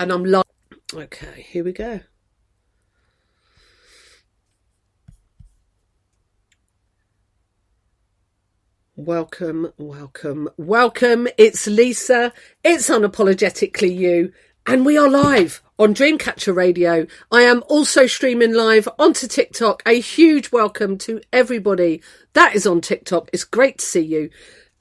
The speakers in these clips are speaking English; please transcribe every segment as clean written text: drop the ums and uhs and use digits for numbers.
and I'm live. Okay, here we go. Welcome, welcome, welcome. It's Lisa. It's Unapologetically You. And we are live on Dreamcatcher Radio. I am also streaming live onto TikTok. A huge welcome to everybody that is on TikTok. It's great to see you.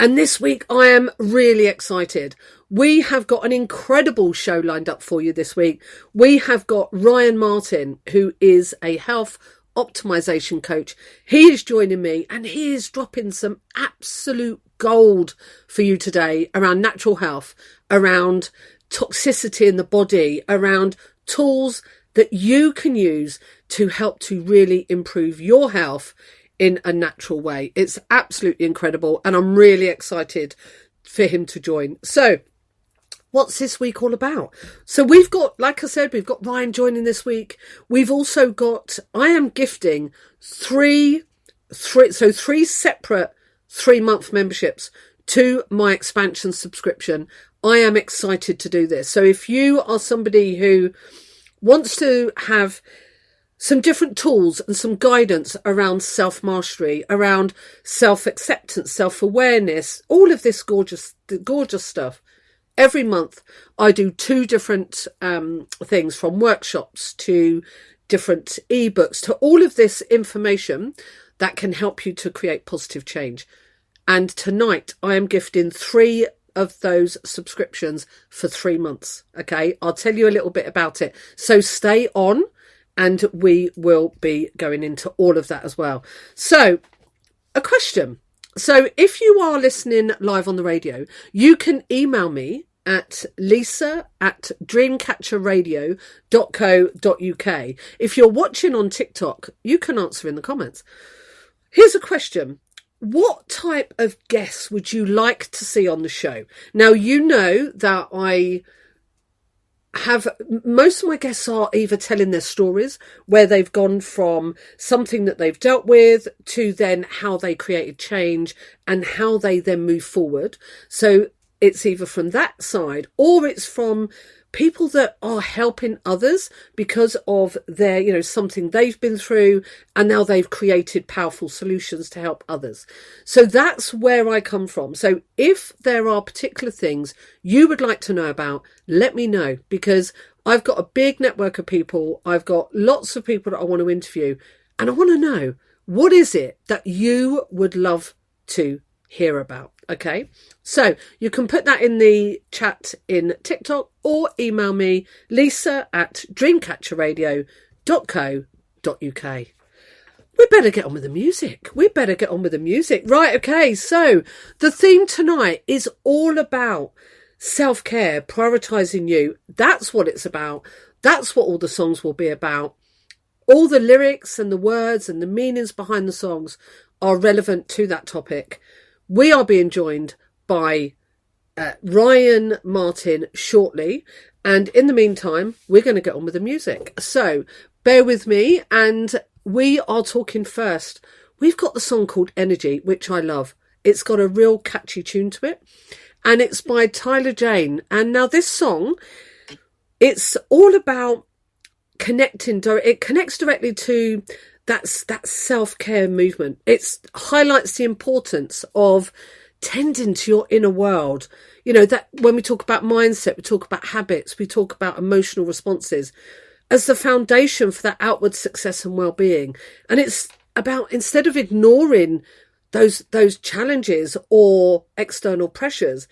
And this week I am really excited. We have got an incredible show lined up for you this week. We have got Ryan Martin, who is a health optimization coach. He is joining me and he is dropping some absolute gold for you today around natural health, around toxicity in the body, around tools that you can use to help to really improve your health in a natural way. It's absolutely incredible and I'm really excited for him to join. So what's this week all about? So we've got, like I said, we've got Ryan joining this week. We've also got, I am gifting three separate 3-month memberships to my expansion subscription. I am excited to do this. So if you are somebody who wants to have some different tools and some guidance around self-mastery, around self-acceptance, self-awareness, all of this gorgeous stuff, every month I do 2 different things, from workshops to different ebooks to all of this information that can help you to create positive change. And tonight I am gifting 3 of those subscriptions for 3 months. Okay, I'll tell you a little bit about it. So stay on and we will be going into all of that as well. So a question. So if you are listening live on the radio, you can email me at lisa@dreamcatcherradio.co.uk. If you're watching on TikTok, you can answer in the comments. Here's a question. What type of guests would you like to see on the show? Now, you know that I have, most of my guests are either telling their stories where they've gone from something that they've dealt with to then how they created change and how they then move forward. So it's either from that side or it's from people that are helping others because of their, something they've been through and now they've created powerful solutions to help others. So that's where I come from. So if there are particular things you would like to know about, let me know, because I've got a big network of people. I've got lots of people that I want to interview and I want to know, what is it that you would love to hear about? Okay, so you can put that in the chat in TikTok or email me, lisa@dreamcatcherradio.co.uk. We better get on with the music. Right, okay, so the theme tonight is all about self-care, prioritising you. That's what it's about. That's what all the songs will be about. All the lyrics and the words and the meanings behind the songs are relevant to that topic. We are being joined by Ryan Martin shortly. And in the meantime, we're going to get on with the music. So bear with me. And we are talking first. We've got the song called Energy, which I love. It's got a real catchy tune to it. And it's by Tyler Jane. And now this song, it's all about connecting. It connects directly to that self-care movement. It highlights the importance of tending to your inner world. That when we talk about mindset, we talk about habits, we talk about emotional responses as the foundation for that outward success and well-being. And it's about, instead of ignoring those challenges or external pressures,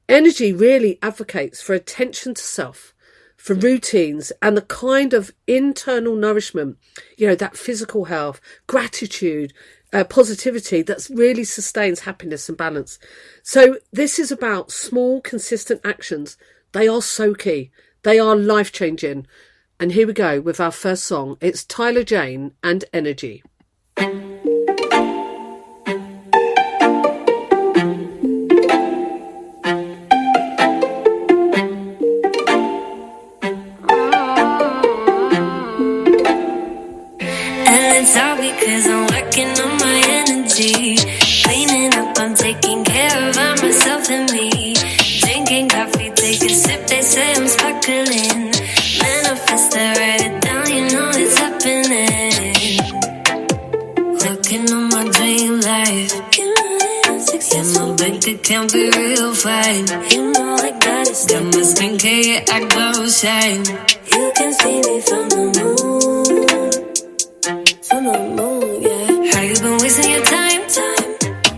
energy really advocates for attention to self, for routines and the kind of internal nourishment, that physical health, gratitude, positivity that really sustains happiness and balance. So this is about small, consistent actions. They are so key. They are life-changing. And here we go with our first song. It's Tyler Jane and Energy. Cause I'm working on my energy. Cleaning up, I'm taking care of myself and me. Drinking coffee, take a sip, they say I'm sparkling. can be real fine. You know I got it. Got my skincare, yeah, I glow shine. You can see me from the moon. From the moon, yeah. How you been wasting your time?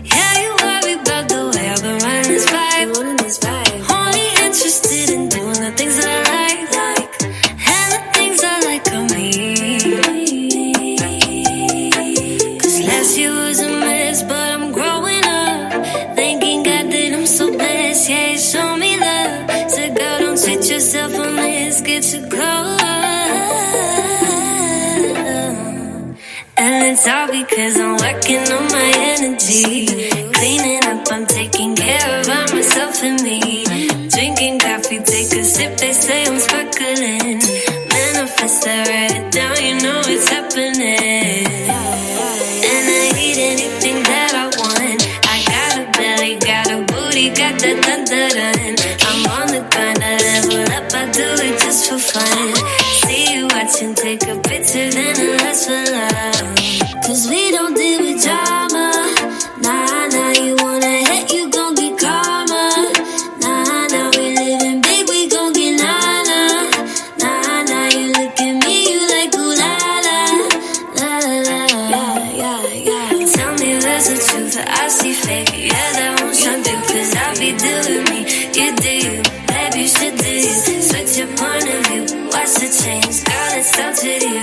Yeah, you worry about the way I've been running this vibe. Only interested in doing the things that I like. And the things I like of me. Cause last year was a mess, but I'm growing up. Thanking God that I'm so blessed. Yeah, you show me love. Said, girl, don't cheat yourself on this. Get your glow up. And it's all because I'm working on my energy. Cleaning up, I'm taking care of myself and me. Drinking coffee, take a sip, they say I'm sparkling. Manifest that, write it down, you know it's happening. And I eat anything that I want. I got a belly, got a booty, got that dun-dun-dun. I'm on the grind, I level up, I do it just for fun. See you watching, take a picture, then I last for love. Cause we don't deal with drama. Nah, nah, you wanna hit, you gon' get karma. Nah, nah, we living big, we gon' get nana. Nah, nah, you look at me, you like ooh la la. La la, yeah. Tell me where's the truth, I see fake. Yeah, that won't shine through, cause I be doing me. You do you, baby, you should do you. Switch your point of view, watch the change. Girl, it starts with you.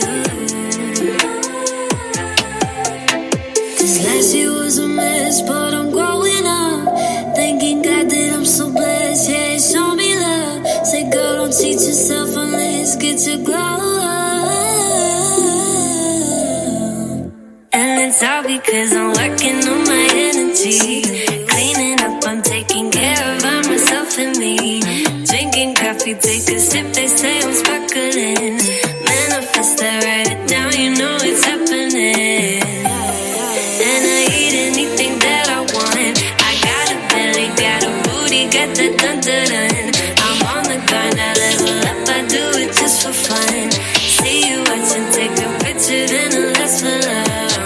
Last year was a mess, but I'm growing up. Thanking God that I'm so blessed. Yeah, show me love. Say, girl, don't cheat yourself unless get your glow up. And it's all because I'm working on my energy. Cleaning up, I'm taking care of myself and me. Drinking coffee, take a sip, they say I'm sparkling. Manifest that, write it down, you know it's happening. Got the dun-dun-dun. I'm on the grind, I level up, I do it just for fun. See you watching, take a picture, then I last for love.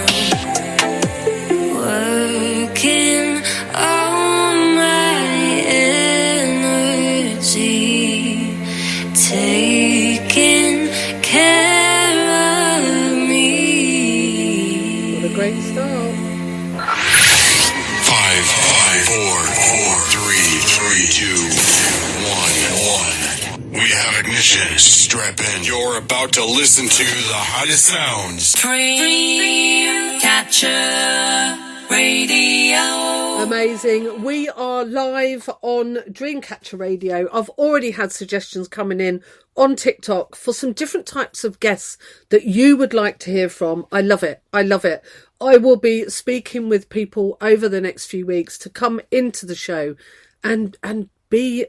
Working on my energy, taking care of me. What a great start. 5, 4, 3, 2, 1. We have ignition. Strap in. You're about to listen to the hottest sounds. Dreamcatcher Radio. Amazing. We are live on Dreamcatcher Radio. I've already had suggestions coming in on TikTok for some different types of guests that you would like to hear from. I love it. I love it. I will be speaking with people over the next few weeks to come into the show and be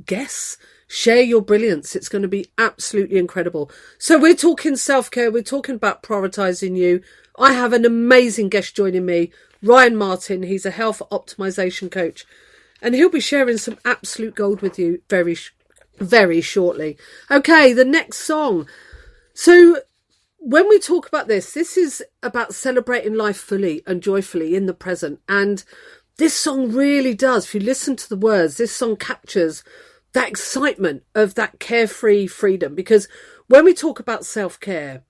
guests. Share your brilliance. It's going to be absolutely incredible. So we're talking self-care. We're talking about prioritizing you. I have an amazing guest joining me, Ryan Martin. He's a health optimization coach, and he'll be sharing some absolute gold with you very, very shortly. Okay, the next song. So when we talk about this is about celebrating life fully and joyfully in the present. And this song really does, if you listen to the words, this song captures that excitement of that carefree freedom. Because when we talk about self-care,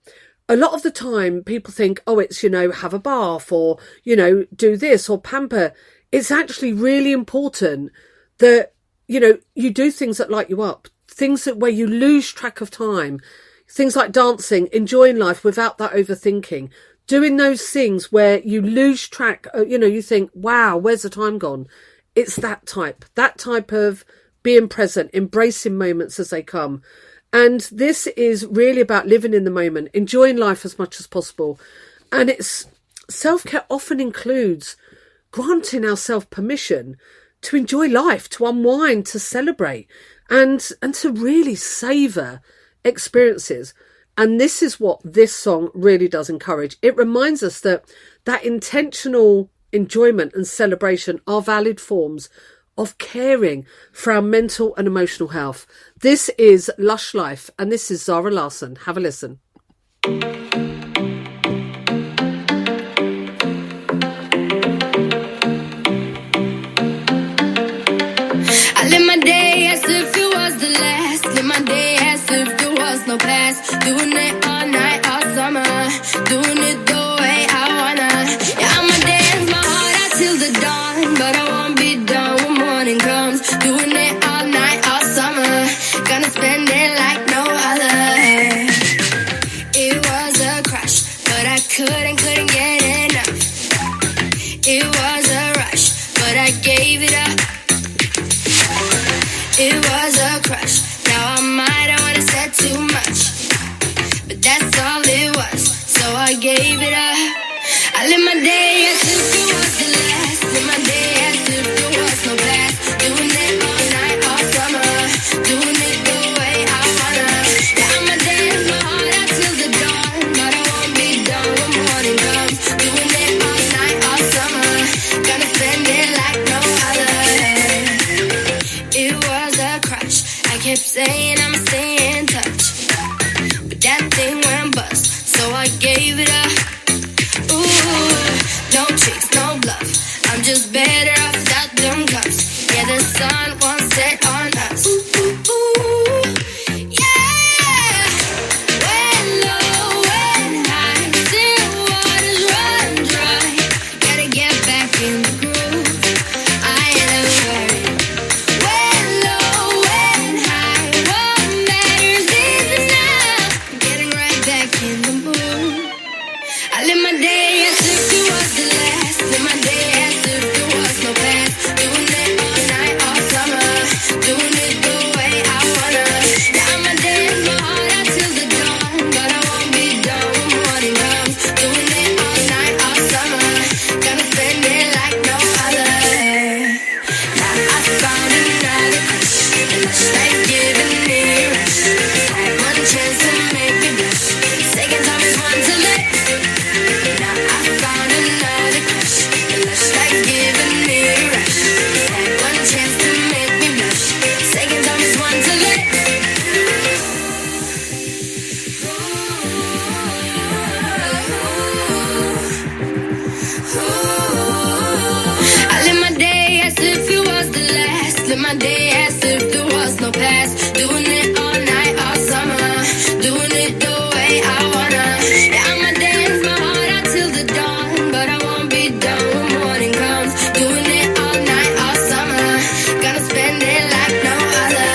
a lot of the time people think, oh, it's, have a bath or, do this or pamper. It's actually really important that, you do things that light you up, things that where you lose track of time, things like dancing, enjoying life without that overthinking, doing those things where you lose track, you think, wow, where's the time gone? It's that type of being present, embracing moments as they come. And this is really about living in the moment, enjoying life as much as possible. And it's self-care often includes granting ourselves permission to enjoy life, to unwind, to celebrate, and to really savour experiences. And this is what this song really does encourage. It reminds us that intentional enjoyment and celebration are valid forms of caring for our mental and emotional health. This is Lush Life, and this is Zara Larsson. Have a listen. no past. Doing it all night, all summer. Doing it the way I wanna. Yeah, I'ma dance my heart out till the dawn, but I won't be done when morning comes. Doing it all night, all summer. Gonna spend it like no other. It was a crush, but I couldn't get enough. It was a rush, but I gave it up. It was a crush. Now I might have wanna said too much, but that's all it was. So I gave it up. I live my day as if it was the last. Live my day as if there was no past. Doing it all night, all summer. Doing it the way I wanna. Yeah, I'ma dance my heart out till the dawn, but I won't be done when morning comes. Doing it all night, all summer. Gonna spend it like no other. It was a crush. I kept saying I'ma stay in touch, but that thing went bust, so I gave it up. Ooh, no tricks, no bluff. I'm just better off without them cups. Yeah, the sun won't set on us. Ooh, ooh, yeah. When low, when high, still waters run dry. Gotta get back in the groove. I am worried. When low, when high, what matters is now. Getting right back in the mood. I live my day as if it was the last. Live my day as if there was no past. Doing it all night, all summer. Doing it the way I wanna. Yeah, I'ma dance my heart out till the dawn, but I won't be done when morning comes. Doing it all night, all summer. Gonna spend it like no other. Now I found another crush, and it's like giving me a rush. Had one chance to make me blush. Second time is one to let. Now I found another crush, and it's like giving me a rush. Had one chance to make me blush. Second time is one to let. I live my day as if it was the last. Live my day as if there was no past. Doing it all night, all summer. Doing it the way I wanna. Yeah, I'ma dance my heart out till the dawn, but I won't be done when morning comes. Doing it all night, all summer. Gonna spend it like no other.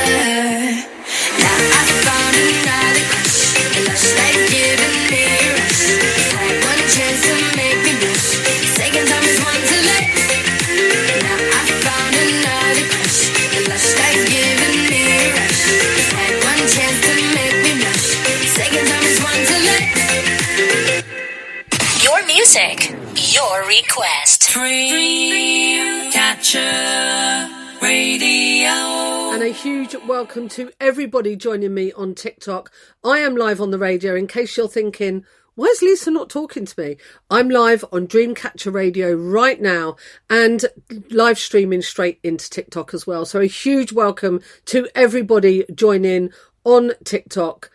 Now I found another crush, and it's like giving me a rush. Had one chance to make me blush. Second time is one to let. Now I found another crush, and it's like giving me a rush. Had one chance to make me blush. Second time is one to let. Your music, your request. Dreamcatcher Radio. And a huge welcome to everybody joining me on TikTok. I am live on the radio. In case you're thinking, why is Lisa not talking to me? I'm live on Dreamcatcher Radio right now and live streaming straight into TikTok as well. So a huge welcome to everybody joining on TikTok.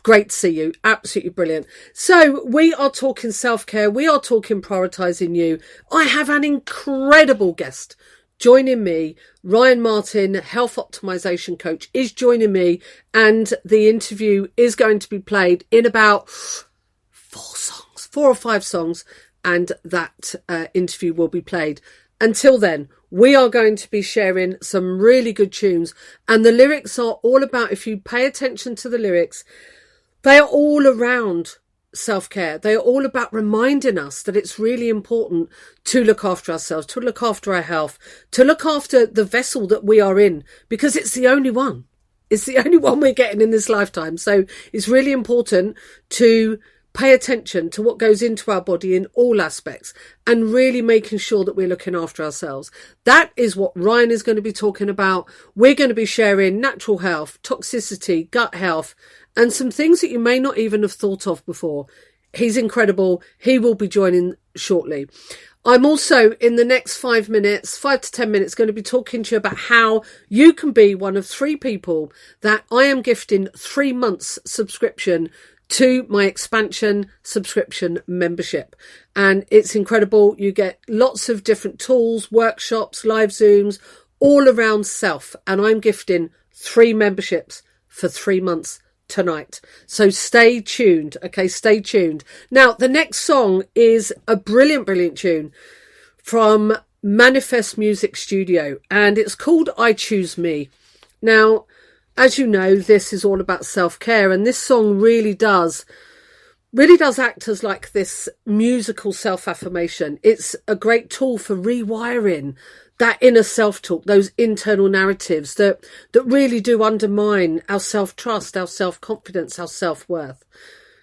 Great to see you. Absolutely brilliant. So we are talking self-care. We are talking prioritising you. I have an incredible guest joining me. Ryan Martin, health optimization coach, is joining me, and the interview is going to be played in about 4 or 5 songs, and that interview will be played. Until then, we are going to be sharing some really good tunes, and the lyrics are all about, if you pay attention to the lyrics, they are all around self-care. They are all about reminding us that it's really important to look after ourselves, to look after our health, to look after the vessel that we are in, because it's the only one. It's the only one we're getting in this lifetime. So it's really important to pay attention to what goes into our body in all aspects and really making sure that we're looking after ourselves. That is what Ryan is going to be talking about. We're going to be sharing natural health, toxicity, gut health, and some things that you may not even have thought of before. He's incredible. He will be joining shortly. I'm also, in the next 5 to 10 minutes, going to be talking to you about how you can be one of 3 people that I am gifting 3 months subscription to my expansion subscription membership. And it's incredible. You get lots of different tools, workshops, live Zooms, all around self. And I'm gifting 3 memberships for 3 months tonight. So stay tuned. Okay, stay tuned. Now, the next song is a brilliant, brilliant tune from Manifest Music Studio, and it's called I Choose Me. Now, as you know, this is all about self-care, and this song really does act as like this musical self-affirmation. It's a great tool for rewiring that inner self-talk, those internal narratives that really do undermine our self-trust, our self-confidence, our self-worth.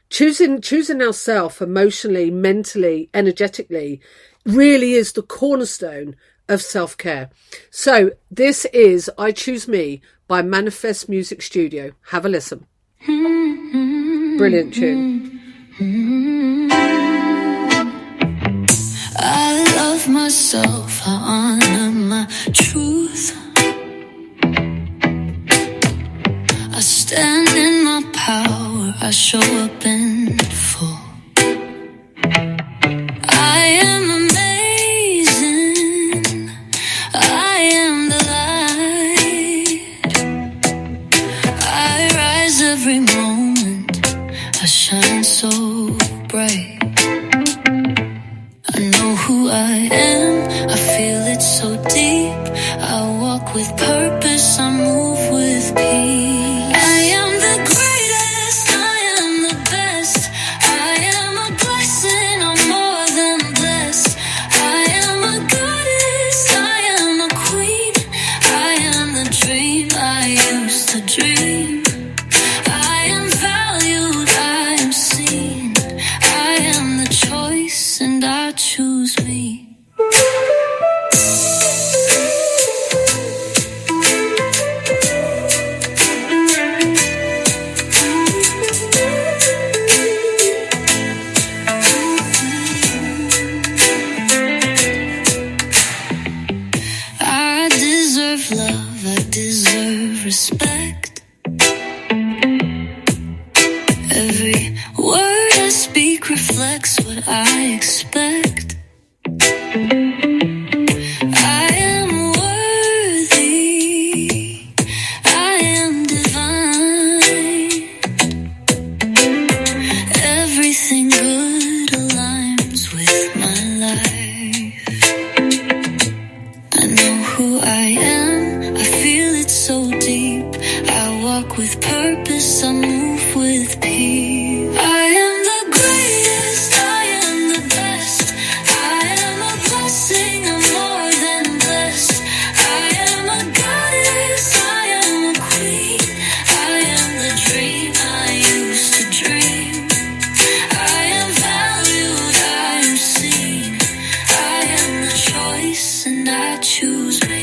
Choosing ourselves emotionally, mentally, energetically really is the cornerstone of self-care. So this is I Choose Me by Manifest Music Studio. Have a listen. Brilliant tune. I love myself, I honor my truth. I stand in my power, I show up in full. I am amazing, I am the light. I rise every moment, I shine so bright. I know who I am, I feel it so deep. I walk with purpose, I move with peace. I am the greatest, I am the best. I am a blessing, I'm more than blessed. I am a goddess, I am a queen. I am the dream I used to dream. I am valued, I am seen. I am the choice and I choose me. I deserve love, I deserve respect. Every word I speak reflects what I expect. I am worthy, I am divine. Everything good aligns with my life. I know who I am, I feel it so deep. I walk with purpose, I move with peace. I am the greatest, I am the best. I am a blessing, I'm more than blessed. I am a goddess, I am a queen. I am the dream I used to dream. I am valued, I am seen. I am the choice and I choose me.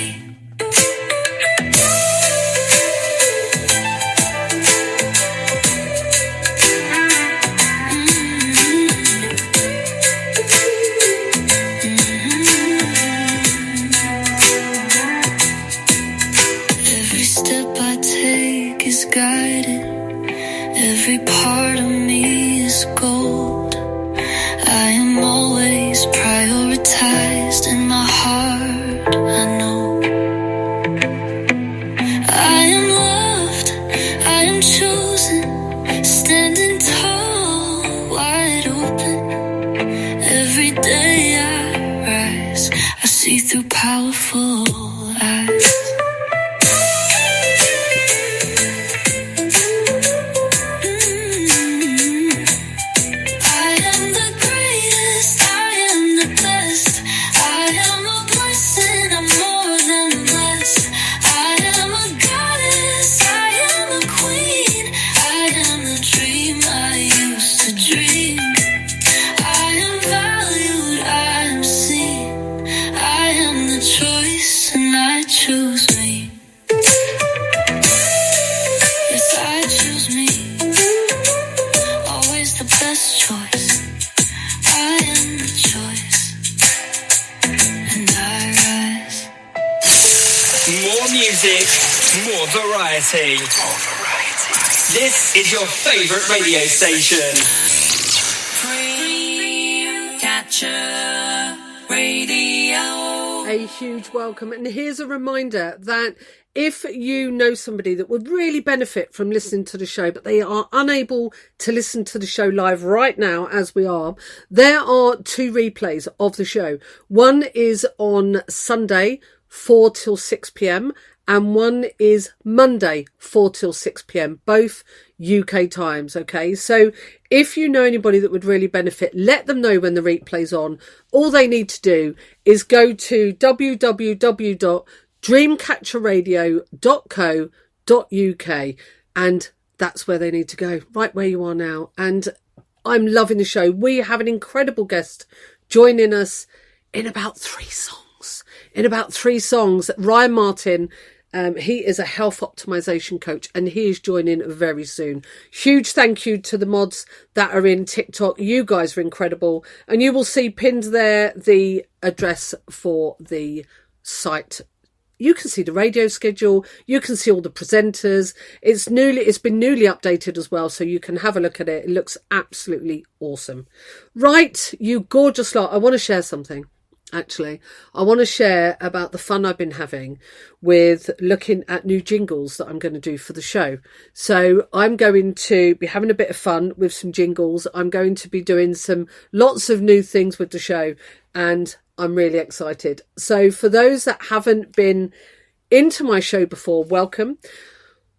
Every step I take is guided. Every part of me is gold. I am always prioritized in my heart, I know. I am loved, I am chosen, standing tall, wide open. Every day I rise, I see through powerful eyes. I am the greatest, I am the best. I am a blessing, I'm more than blessed. I am a goddess, I am a queen. I am the dream I used to dream. I am valued, I am seen. I am the choice and I choose me. Yes, I choose me. Always the best choice. I am the choice. And I rise. More music, more variety. This is your favorite radio station. Dreamcatcher Radio. A huge welcome. And here's a reminder that if you know somebody that would really benefit from listening to the show, but they are unable to listen to the show live right now as we are, there are 2 replays of the show. One is on Sunday, 4 till 6 p.m. and one is Monday, 4 till 6 p.m, both UK times. Okay, so if you know anybody that would really benefit, let them know when the replay's on. All they need to do is go to www.dreamcatcherradio.co.uk, and that's where they need to go, right where you are now. And I'm loving the show. We have an incredible guest joining us in about 3 songs. Ryan Martin, he is a health optimization coach, and he is joining very soon. Huge thank you to the mods that are in TikTok. You guys are incredible, and you will see pinned there the address for the site. You can see the radio schedule. You can see all the presenters. It's been newly updated as well, so you can have a look at it. It looks absolutely awesome. Right, you gorgeous lot. I want to share something. Actually, I want to share about the fun I've been having with looking at new jingles that I'm going to do for the show. So I'm going to be having a bit of fun with some jingles. I'm going to be doing lots of new things with the show, and I'm really excited. So for those that haven't been into my show before, welcome.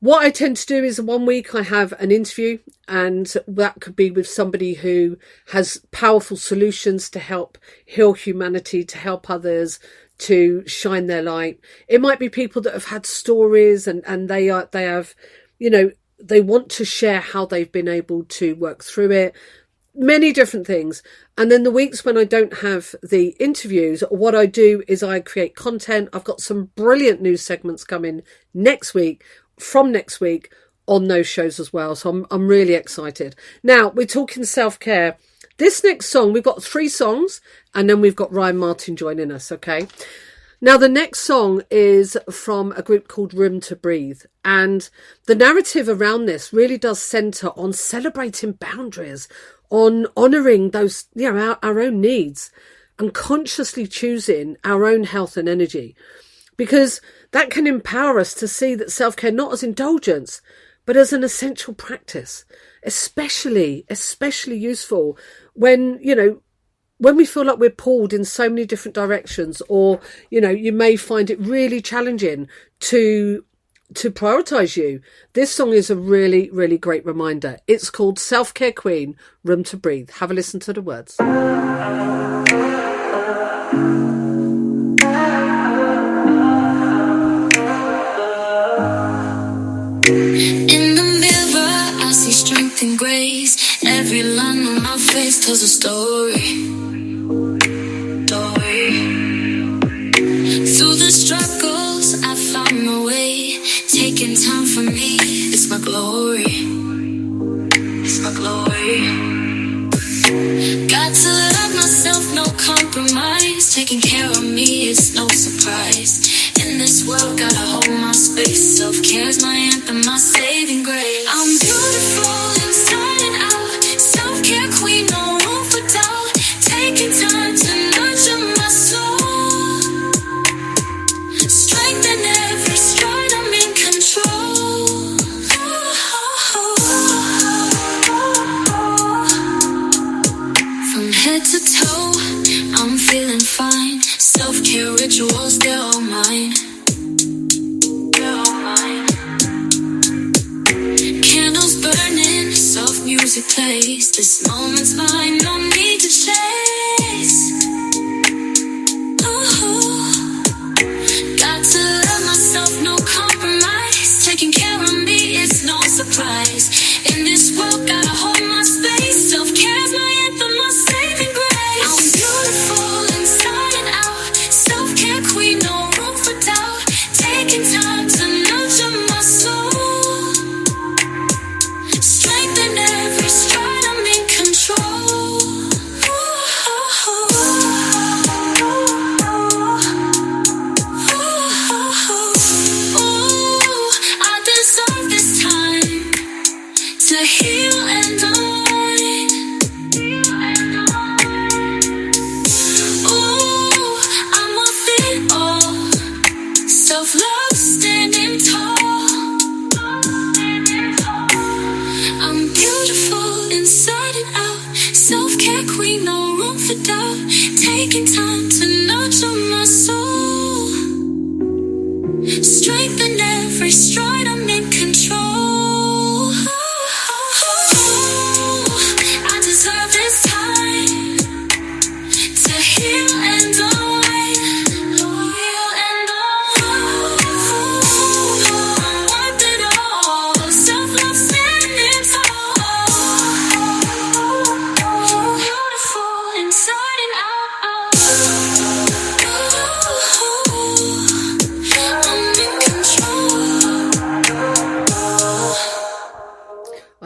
What I tend to do is 1 week I have an interview, and that could be with somebody who has powerful solutions to help heal humanity, to help others, to shine their light. It might be people that have had stories and they have, they want to share how they've been able to work through it. Many different things. And then the weeks when I don't have the interviews, what I do is I create content. I've got some brilliant news segments coming from next week on those shows as well. So I'm really excited. Now, we're talking self-care. This next song, we've got 3 songs, and then we've got Ryan Martin joining us, okay? Now, the next song is from a group called Room to Breathe. And the narrative around this really does centre on celebrating boundaries, on honouring those, our own needs, and consciously choosing our own health and energy. Because that can empower us to see that self-care not as indulgence, but as an essential practice, especially useful when we feel like we're pulled in so many different directions, or, you may find it really challenging to prioritise you. This song is a really, really great reminder. It's called Self-Care Queen, Room to Breathe. Have a listen to the words. In the mirror, I see strength and grace. Every line on my face tells a story. Through the struggles, I found my way. Taking time for me, it's my glory. It's my glory. Got to love myself, no compromise. Taking care of me, it's no surprise. In this world, gotta hold my space. Self-care's my anthem, my saving grace. I'm beautiful inside and out. Self-care queen, no room for doubt. Taking time to nurture my soul. Strengthen every stride, I'm in control. From head to toe, I'm feeling fine. Self-care rituals, they're all mine. They're all mine. Candles burning, soft music plays. This moment's mine, no need to chase. Got to love myself, no compromise. Taking care of me, it's no surprise. In this world, gotta hold my space. Self-care's my anthem, my saving grace. I'm beautiful inside and out. Self-care queen, no room for doubt. Taking time to nurture my soul. Strengthen every stride, I'm in control.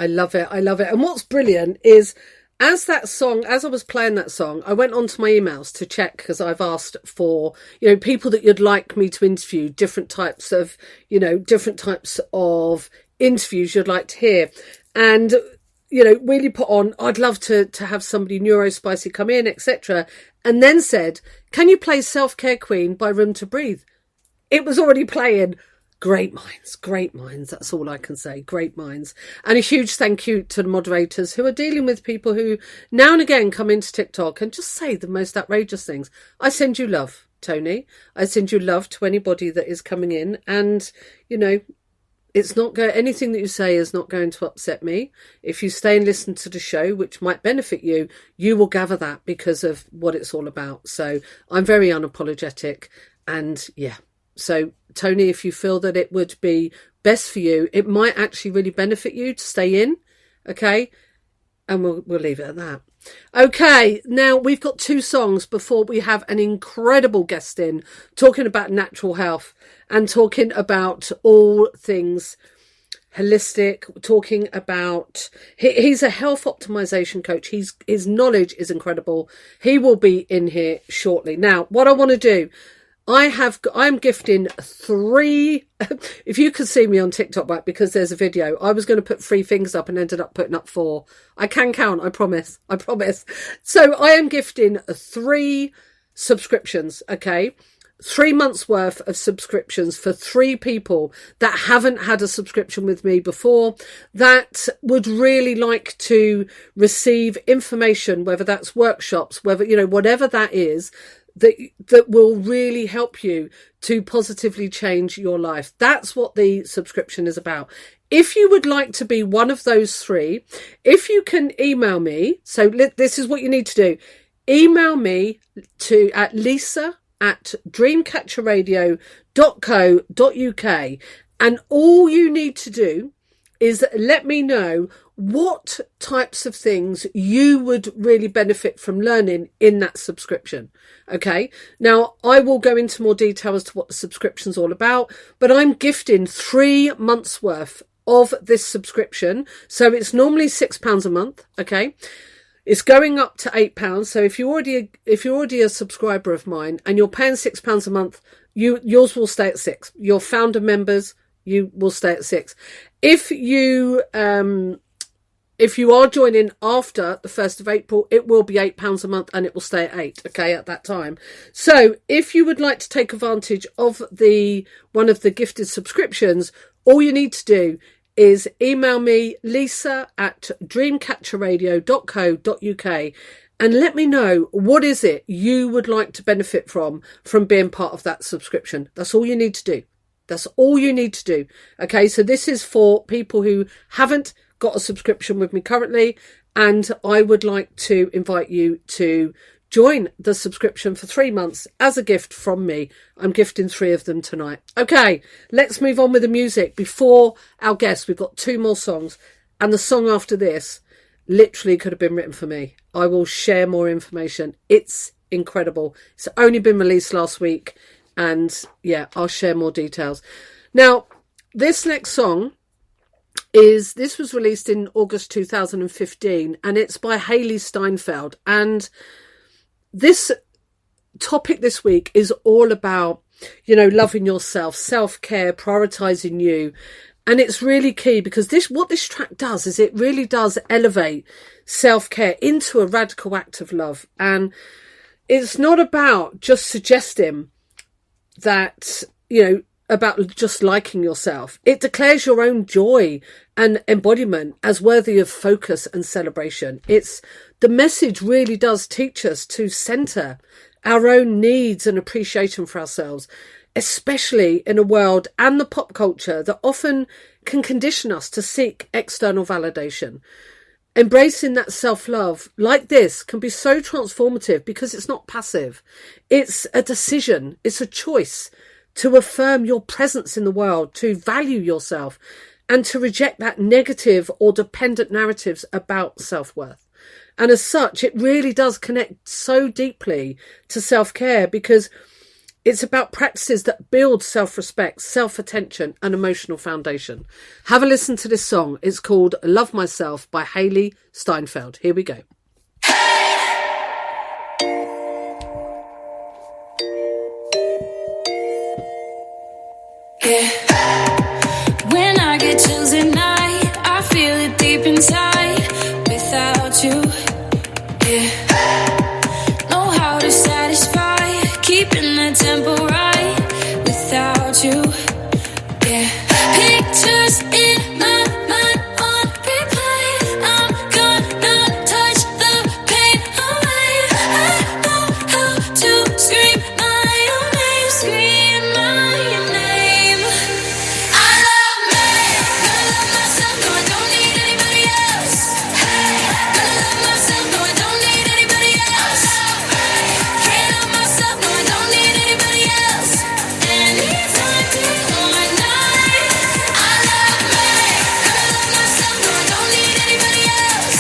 I love it. I love it. And what's brilliant is as I was playing that song, I went onto my emails to check because I've asked for, people that you'd like me to interview, different types of interviews you'd like to hear. And, really put on, I'd love to have somebody neurospicy come in, etc. And then said, can you play Self-Care Queen by Room to Breathe? It was already playing. Great minds. That's all I can say. Great minds. And a huge thank you to the moderators who are dealing with people who now and again come into TikTok and just say the most outrageous things. I send you love, Tony. I send you love to anybody that is coming in. And, it's not anything that you say is not going to upset me. If you stay and listen to the show, which might benefit you, you will gather that because of what it's all about. So I'm very unapologetic. And yeah. So, Tony, if you feel that it would be best for you, it might actually really benefit you to stay in, okay? And we'll leave it at that. Okay, now we've got 2 songs before we have an incredible guest in talking about natural health and talking about all things holistic, talking about... He's a health optimization coach. His knowledge is incredible. He will be in here shortly. Now, what I want to do... I'm gifting 3, if you could see me on TikTok, right, because there's a video, I was going to put 3 fingers up and ended up putting up 4. I can count, I promise. So I am gifting 3 subscriptions, okay? 3 months worth of subscriptions for 3 people that haven't had a subscription with me before, that would really like to receive information, whether that's workshops, whether, whatever that is, that will really help you to positively change your life. That's what the subscription is about. If you would like to be one of those 3, if you can email me, so this is what you need to do. Email me at lisa@dreamcatcherradio.co.uk, and all you need to do is let me know what types of things you would really benefit from learning in that subscription. Okay. Now I will go into more detail as to what the subscription's all about, but I'm gifting 3 months worth of this subscription. So it's normally £6 a month. Okay. It's going up to £8. So if you're already a subscriber of mine and you're paying £6 a month, yours will stay at 6. Your founder members, you will stay at 6. If you are joining after the 1st of April, it will be £8 a month and it will stay at 8, okay, at that time. So if you would like to take advantage of one of the gifted subscriptions, all you need to do is email me, lisa@dreamcatcherradio.co.uk, and let me know what is it you would like to benefit from being part of that subscription. That's all you need to do. That's all you need to do. Okay, so this is for people who haven't got a subscription with me currently, and I would like to invite you to join the subscription for 3 months as a gift from me. I'm gifting 3 of them tonight. Okay, let's move on with the music. Before our guest, we've got 2 more songs, and the song after this literally could have been written for me. I will share more information. It's incredible. It's only been released last week. And yeah, I'll share more details. Now, this next song this was released in August 2015, and it's by Haley Steinfeld. And this topic this week is all about, loving yourself, self-care, prioritizing you. And it's really key because what this track does is it really does elevate self-care into a radical act of love. And it's not about just suggesting that, about just liking yourself. It declares your own joy and embodiment as worthy of focus and celebration. The message really does teach us to center our own needs and appreciation for ourselves, especially in a world and the pop culture that often can condition us to seek external validation. Embracing that self-love like this can be so transformative because it's not passive. It's a decision. It's a choice to affirm your presence in the world, to value yourself, and to reject that negative or dependent narratives about self-worth. And as such, it really does connect so deeply to self-care because It's about practices that build self-respect, self-attention and emotional foundation. Have a listen to this song. It's called Love Myself by Hayley Steinfeld. Here we go. Yeah. When I get chills at night, I feel it deep inside. Without you, yeah. Know how to satisfy, keeping the tempo right. Without you, yeah. Pictures in my mind on replay. I'm gonna touch the pain away. I know how to scream my own name, scream my name. I love me, gonna love myself, no I don't need anybody else. Gonna love myself, no I don't need anybody else. Can't love myself, no I don't need anybody else. Anytime, day or night. I love me, gonna love myself, no I don't need anybody else.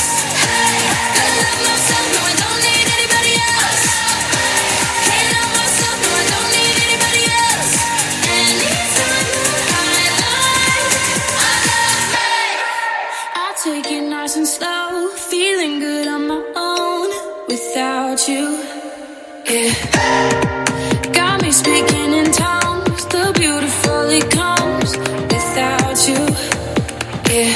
Gonna love myself, no I don't need anybody else. Can't love myself, no I don't need anybody else. Anytime I love me. I take it nice and slow, feeling good on my own without you. Yeah. Got me speaking in tongues, the beautiful it comes without you. Yeah.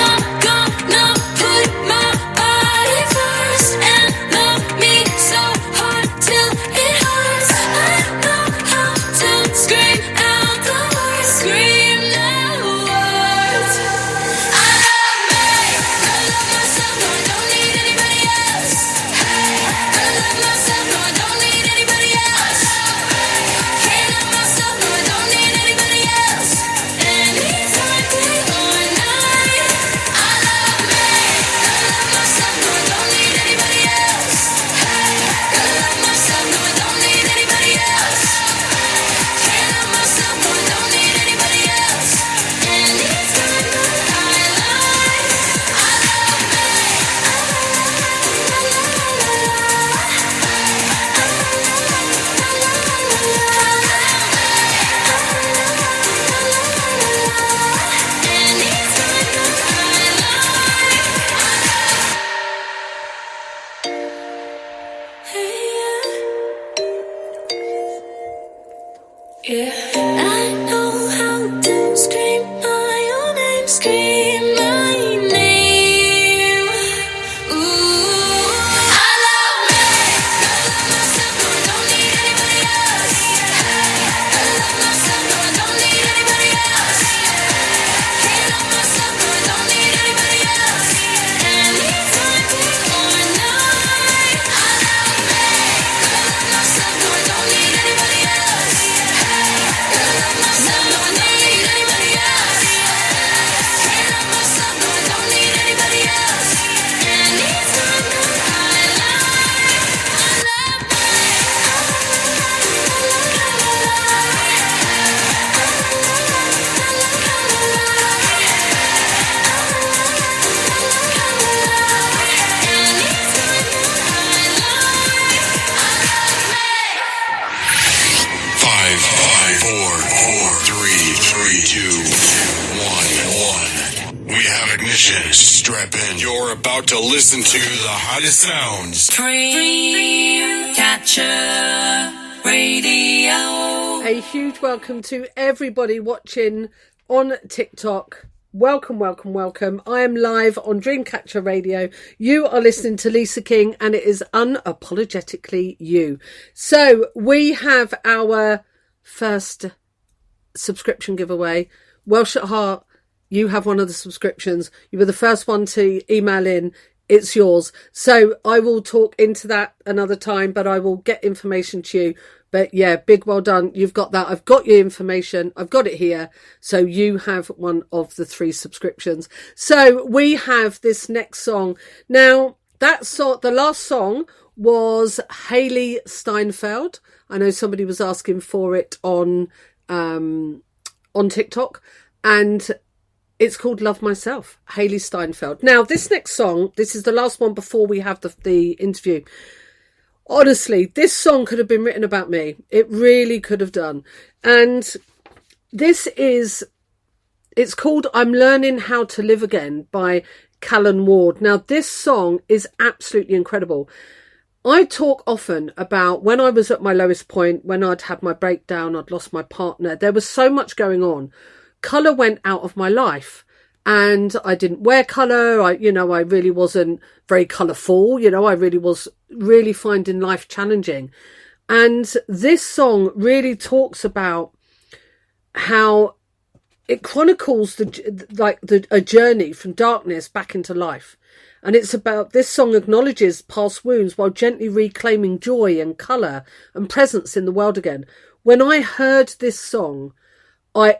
I'm gonna put my body first and love me so hard till it hurts. I know how to scream out the words, scream the words. I love me, gonna love myself, no I don't need anybody else. Gonna love myself, no I don't need anybody else. Can't love myself, no I don't need anybody else. Anytime, day or night. I love me, gonna love myself, no I don't need anybody else. Gonna love myself, no I don't need anybody else. Can't love myself, no I don't need anybody else. Anytime I yeah. I know how to scream my own name, scream my name. Ooh, I love me, gonna love myself, no I don't need anybody else. Gonna love myself, no I don't need anybody else. Can't love myself, no I don't need anybody else. Anytime, day or night. I love me, gonna love myself, no I don't need anybody else. Gonna love myself, no I don't need anybody else. Can't love myself, no I don't need anybody else. Anytime I love Five, four, three, two, one. We have ignition. Strap in. You're about to listen to the hottest sounds. Dream Catcher Radio. A huge welcome to everybody watching on TikTok. Welcome, welcome, welcome. I am live on Dreamcatcher Radio. You are listening to Lisa King and it is Unapologetically You. So we have our first subscription giveaway. Welsh at Heart, you have one of the subscriptions. You were the first one to email in. It's yours. So I will talk into that another time, but I will get information to you. But yeah, big well done. You've got that. I've got your information. I've got it here. So you have one of the 3 subscriptions. So we have this next song. Now, the last song was Hayley Steinfeld. I know somebody was asking for it on TikTok. And it's called Love Myself, Hayley Steinfeld. Now, this next song, this is the last one before we have the interview. Honestly, this song could have been written about me. It really could have done. And it's called I'm Learning How to Live Again by Callan Ward. Now, this song is absolutely incredible. I talk often about when I was at my lowest point, when I'd had my breakdown, I'd lost my partner. There was so much going on. Colour went out of my life and I didn't wear colour. I really wasn't very colourful. I really was finding life challenging. And this song really talks about how it chronicles a journey from darkness back into life. And it's about, this song acknowledges past wounds while gently reclaiming joy and colour and presence in the world again. When I heard this song, I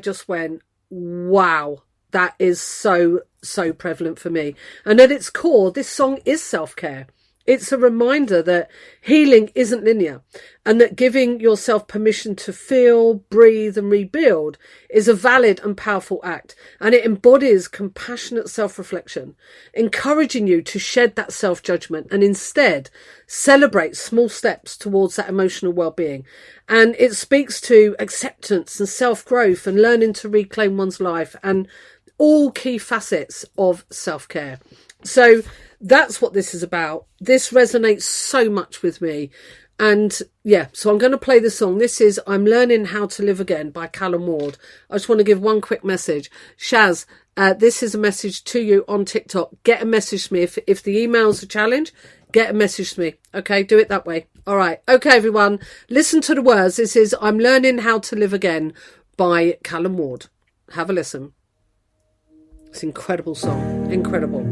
just went, wow, that is so, so prevalent for me. And at its core, this song is self-care. It's a reminder that healing isn't linear and that giving yourself permission to feel, breathe and rebuild is a valid and powerful act. And it embodies compassionate self-reflection, encouraging you to shed that self-judgment and instead celebrate small steps towards that emotional well-being. And it speaks to acceptance and self-growth and learning to reclaim one's life and all key facets of self-care. So that's what this is about. This resonates so much with me. And yeah, so I'm going to play the song. This is I'm Learning How to Live Again by Callan Ward. I just want to give one quick message. Shaz, this is a message to you on TikTok. Get a message to me. If the email's a challenge, get a message to me. Okay, do it that way. All right. Okay, everyone. Listen to the words. This is I'm Learning How to Live Again by Callan Ward. Have a listen. It's an incredible song. Incredible.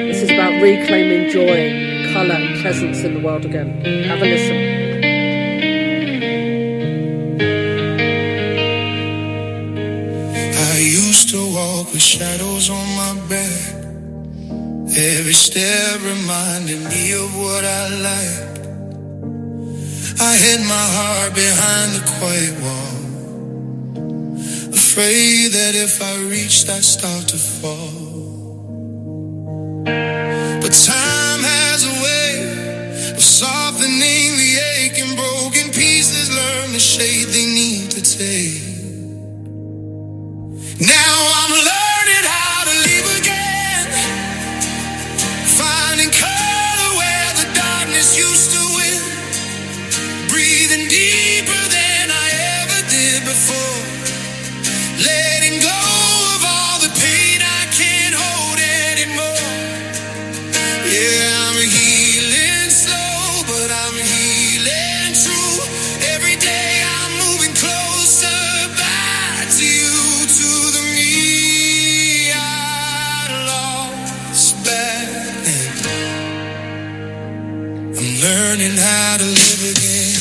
This is about reclaiming joy, colour and presence in the world again. Have a listen. I used to walk with shadows on my back. Every step reminded me of what I liked. I hid my heart behind the quiet wall, afraid that if I reached I'd start to fall. But time has a way of softening the aching, broken pieces learn the shape they need to take. Now I'm learning how to live again, finding color where the darkness used to win, breathing deeper than I ever did before, letting go of all the pain I can't hold anymore. Yeah, I'm healing slow, but I'm healing true. Every day I'm moving closer back to you, to the me I lost back then. I'm learning how to live again.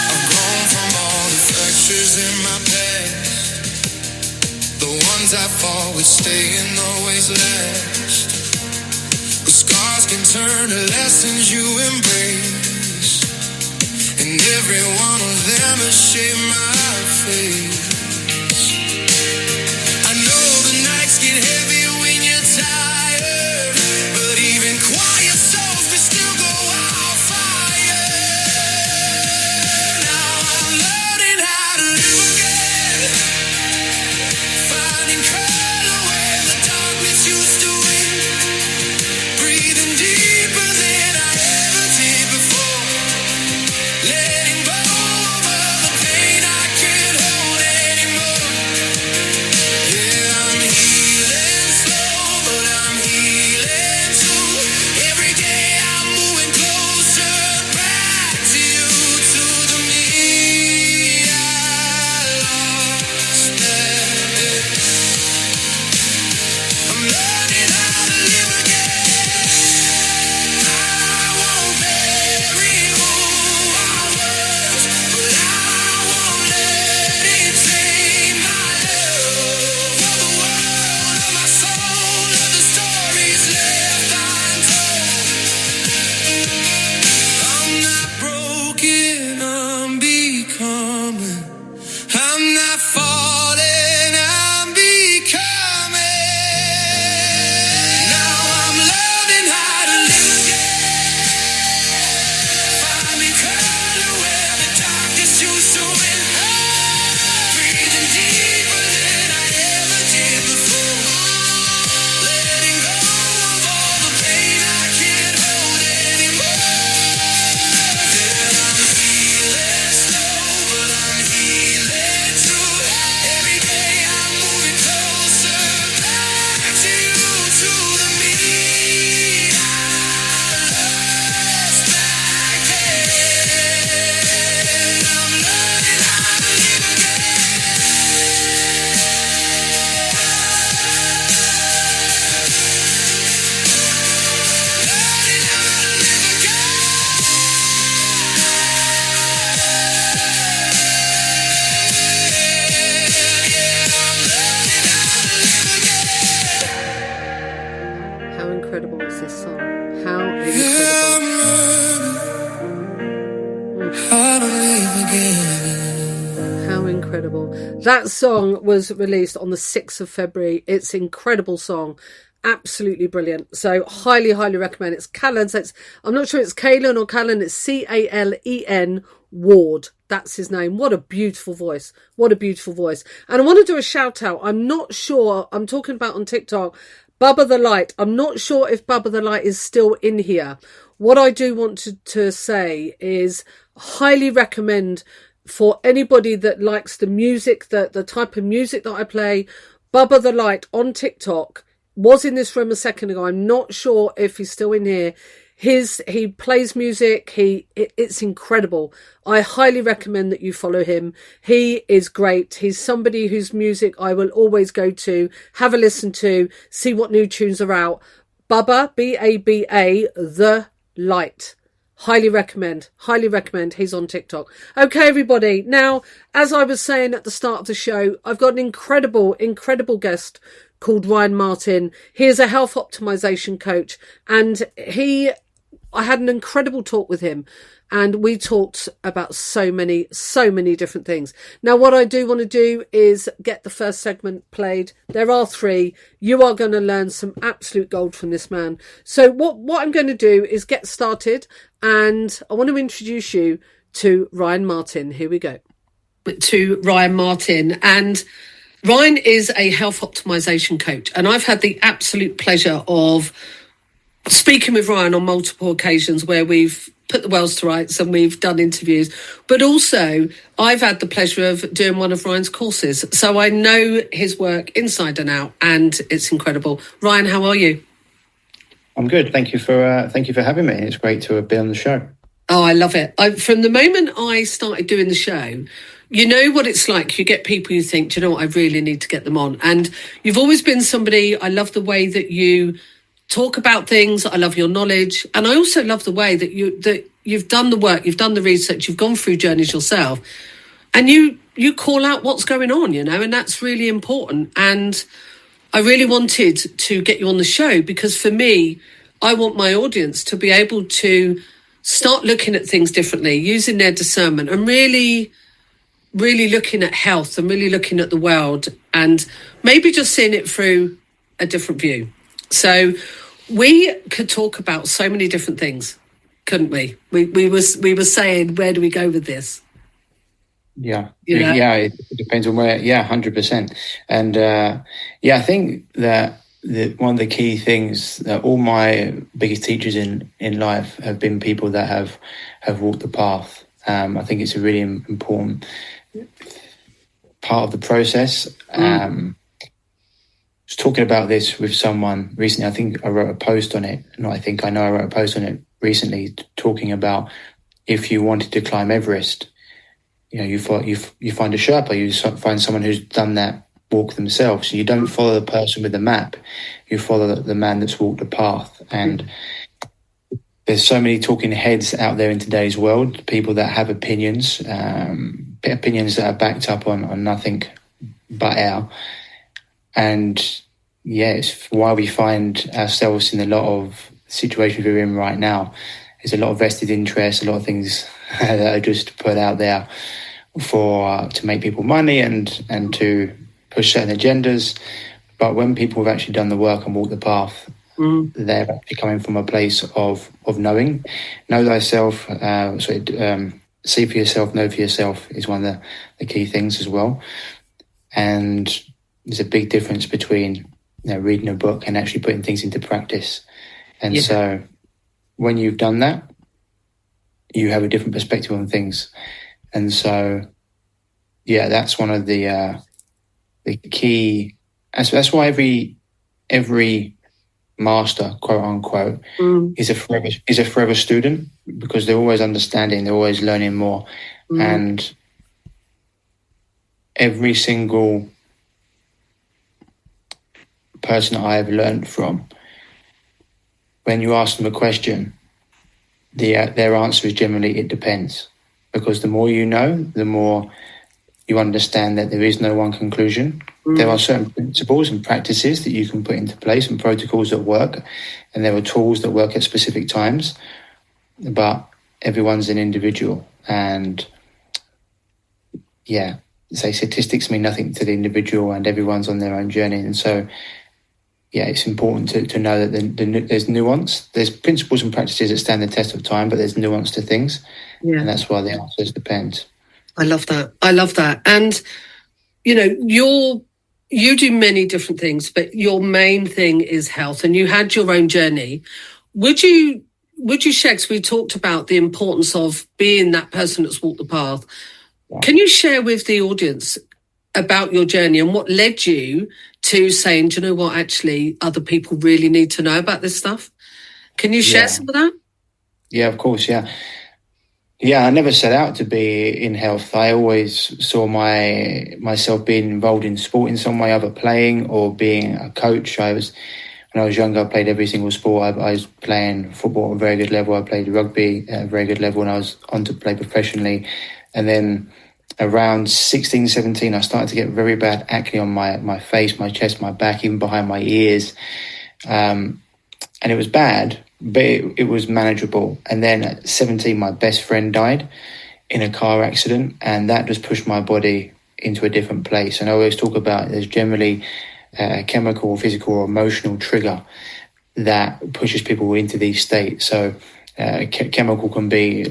I'm gone from all the fractures in my past, the ones I fought with stay and always last. The scars can turn to lessons you embrace, and every one of them has shaped my face. I know the nights get heavy when you're tired, but even quiet souls can still go out fire. Now I'm learning how to live again, finding color where the darkness used to win, breathing deeper than I ever did before, letting go of all the pain I can't hold incredible is this song? How Yeah, incredible. I believe again. How incredible. That song was released on the 6th of February. It's an incredible song. Absolutely brilliant. So highly, highly recommend. It's Callan. So I'm not sure it's Kalen or Callan. It's Calen Ward. That's his name. What a beautiful voice. What a beautiful voice. And I want to do a shout out. I'm not sure. I'm talking about on TikTok, Bubba the Light. I'm not sure if Bubba the Light is still in here. What I do want to say is highly recommend for anybody that likes the music, the type of music that I play. Bubba the Light on TikTok was in this room a second ago. I'm not sure if he's still in here. He plays music. It's incredible. I highly recommend that you follow him. He is great. He's somebody whose music I will always go to, have a listen to, see what new tunes are out. Bubba, B-A-B-A, The Light. Highly recommend. Highly recommend. He's on TikTok. Okay, everybody. Now, as I was saying at the start of the show, I've got an incredible, incredible guest called Ryan Martin. He is a health optimization coach, and I had an incredible talk with him, and we talked about so many different things. Now, what I do want to do is get the first segment played. There are 3. You are going to learn some absolute gold from this man. So what I'm going to do is get started, and I want to introduce you to Ryan Martin. Here we go. To Ryan Martin. And Ryan is a health optimization coach, and I've had the absolute pleasure of speaking with Ryan on multiple occasions where we've put the worlds to rights and we've done interviews, but also I've had the pleasure of doing one of Ryan's courses. So I know his work inside and out, and it's incredible. Ryan, how are you? I'm good. Thank you for having me. It's great to be on the show. Oh, I love it. From the moment I started doing the show, you know what it's like. You get people you think, do you know what, I really need to get them on. And you've always been somebody, I love the way that you talk about things. I love your knowledge. And I also love the way that you've done the work, you've done the research, you've gone through journeys yourself, and you call out what's going on, you know, and that's really important. And I really wanted to get you on the show because for me, I want my audience to be able to start looking at things differently, using their discernment, and really looking at health and really looking at the world, and maybe just seeing it through a different view. So we could talk about so many different things, couldn't we? We were saying, where do we go with this? Yeah, you know? Yeah. It depends on where. Yeah, 100%. And I think that one of the key things that all my biggest teachers in life have been people that have walked the path. I think it's a really important part of the process. I was talking about this with someone recently. I think I wrote a post on it. I know I wrote a post on it recently talking about if you wanted to climb Everest, you know, you find a Sherpa, you find someone who's done that walk themselves. So you don't follow the person with the map, you follow the man that's walked the path. And there's so many talking heads out there in today's world, people that have opinions that are backed up on nothing but air. And yeah, it's why we find ourselves in a lot of situations we're in right now. There's a lot of vested interest, a lot of things that are just put out there to make people money and to push certain agendas. But when people have actually done the work and walked the path, they're actually coming from a place of knowing. Know thyself, see for yourself, know for yourself is one of the key things as well. And there's a big difference between reading a book and actually putting things into practice. And so when you've done that, you have a different perspective on things. And so, that's one of the key. That's why every master, quote unquote, is a forever student, because they're always understanding, they're always learning more. And every single person I have learned from, when you ask them a question, their answer is generally, it depends. Because the more you know, the more you understand that there is no one conclusion, There are certain principles and practices that you can put into place and protocols that work, and there are tools that work at specific times, but everyone's an individual. And yeah, say statistics mean nothing to the individual, and everyone's on their own journey. And so, yeah, it's important to know that there's nuance. There's principles and practices that stand the test of time, but there's nuance to things. Yeah. And that's why the answers depend. I love that. And, you know, you do many different things, but your main thing is health, and you had your own journey. Would you share, 'cause we talked about the importance of being that person that's walked the path. Yeah. Can you share with the audience about your journey and what led you to saying, do you know what, actually, other people really need to know about this stuff? Can you share some of that? Yeah, of course, yeah. Yeah, I never set out to be in health. I always saw myself being involved in sport in some way, either playing or being a coach. When I was younger, I played every single sport. I was playing football at a very good level. I played rugby at a very good level, and I was on to play professionally. And then around 16, 17, I started to get very bad acne on my face, my chest, my back, even behind my ears. And it was bad, but it was manageable. And then at 17, my best friend died in a car accident, and that just pushed my body into a different place. And I always talk about there's generally a chemical, physical, or emotional trigger that pushes people into these states. So chemical can be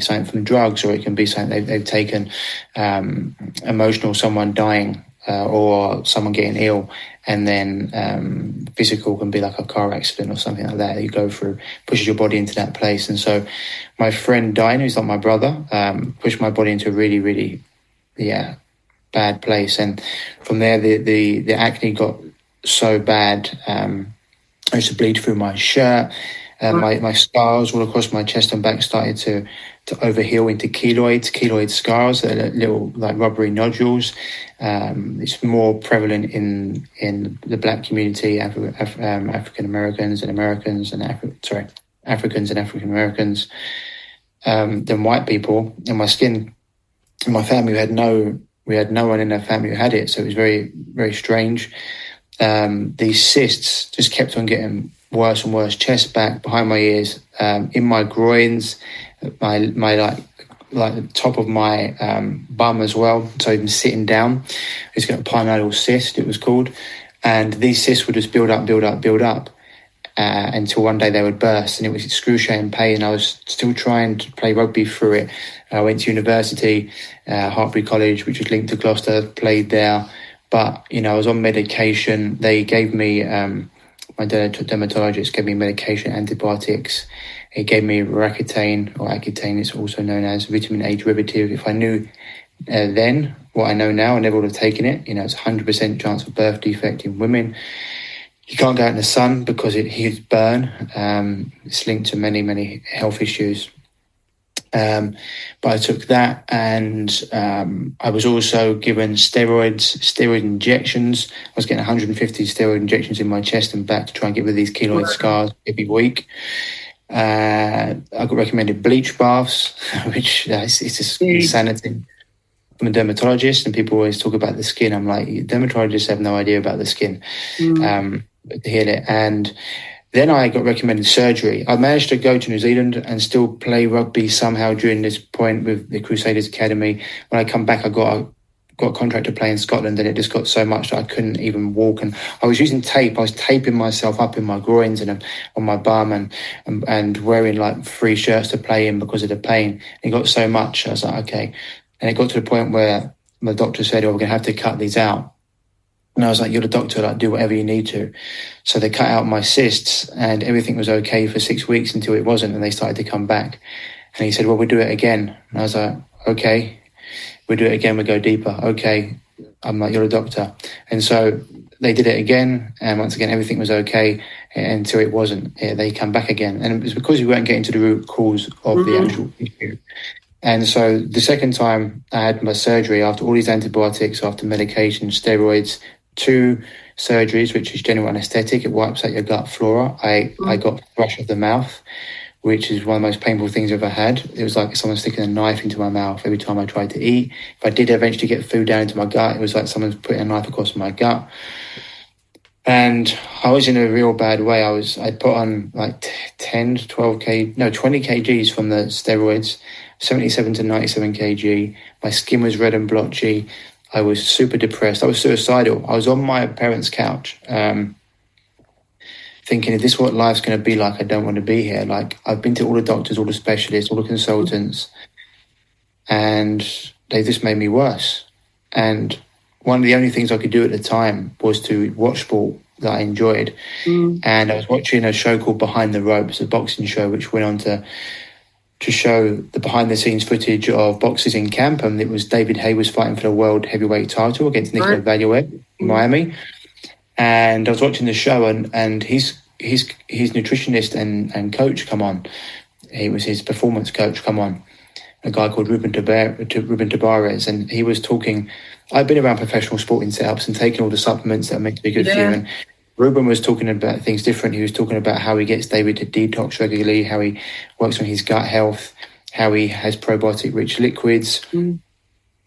something from drugs, or it can be something they've taken, emotional, someone dying, or someone getting ill, and then physical can be like a car accident or something like that you go through, pushes your body into that place. And so my friend dying, who's not my brother, pushed my body into a really, really, bad place. And from there, the acne got so bad, I used to bleed through my shirt. My scars all across my chest and back started to overheal into keloid scars, that are little like rubbery nodules. It's more prevalent in the Black community, African Americans and Americans and Africans and African Americans than white people. And my skin, in my family, we had no one in our family who had it, so it was very, very strange. These cysts just kept on getting worse and worse, chest, back, behind my ears, in my groins, my like the top of my bum as well. So even sitting down, it's got a pilonidal cyst, it was called. And these cysts would just build up until one day they would burst, and it was excruciating pain. I was still trying to play rugby through it. I went to university, Hartbury College, which was linked to Gloucester, played there. But, I was on medication. They gave me, my dermatologist gave me medication, antibiotics. He gave me Accutane, it's also known as vitamin A derivative. If I knew then what I know now, I never would have taken it. It's 100% chance of birth defect in women. You can't go out in the sun because it heats burn. It's linked to many, many health issues. But I took that, and I was also given steroid injections. I was getting 150 steroid injections in my chest and back to try and get rid of these keloid scars every week. I got recommended bleach baths, which it's just insanity from a dermatologist. And people always talk about the skin. I'm like, dermatologists have no idea about the skin. To heal it. And then I got recommended surgery. I managed to go to New Zealand and still play rugby somehow during this point with the Crusaders Academy. When I come back, I got a contract to play in Scotland, and it just got so much that I couldn't even walk. And I was using tape. I was taping myself up in my groins and on my bum, and wearing like 3 shirts to play in because of the pain. It got so much. I was like, okay. And it got to the point where the doctor said, we're going to have to cut these out. And I was like, you're the doctor, like, do whatever you need to. So they cut out my cysts, and everything was okay for 6 weeks until it wasn't, and they started to come back. And he said, well, we'll do it again. And I was like, okay, we'll do it again, we'll go deeper. Okay. I'm like, you're a doctor. And so they did it again, and once again, everything was okay until it wasn't. They come back again. And it was because we weren't getting to the root cause of the actual issue. And so the second time I had my surgery, after all these antibiotics, after medication, steroids, 2 surgeries, which is general anesthetic, it wipes out your gut flora. I got thrush of the mouth, which is one of the most painful things I've ever had. It was like someone sticking a knife into my mouth every time I tried to eat. If I did eventually get food down into my gut, it was like someone's putting a knife across my gut. And I was in a real bad way. I'd put on like 20 kgs from the steroids, 77 to 97 kg. My skin was red and blotchy. I was super depressed. I was suicidal. I was on my parents' couch, thinking, is this what life's going to be like? I don't want to be here. Like, I've been to all the doctors, all the specialists, all the consultants, and they just made me worse. And one of the only things I could do at the time was to watch sport that I enjoyed. And I was watching a show called Behind the Ropes, a boxing show, which went on to show the behind-the-scenes footage of boxers in camp. And it was David Haye was fighting for the world heavyweight title against Nicola Valuet in Miami. And I was watching the show, and his nutritionist and coach come on. He was his performance coach come on, a guy called Ruben Tabarez, and he was talking. I've been around professional sporting setups and taking all the supplements that are meant to be good for you. And Ruben was talking about things different. He was talking about how he gets David to detox regularly, how he works on his gut health, how he has probiotic-rich liquids.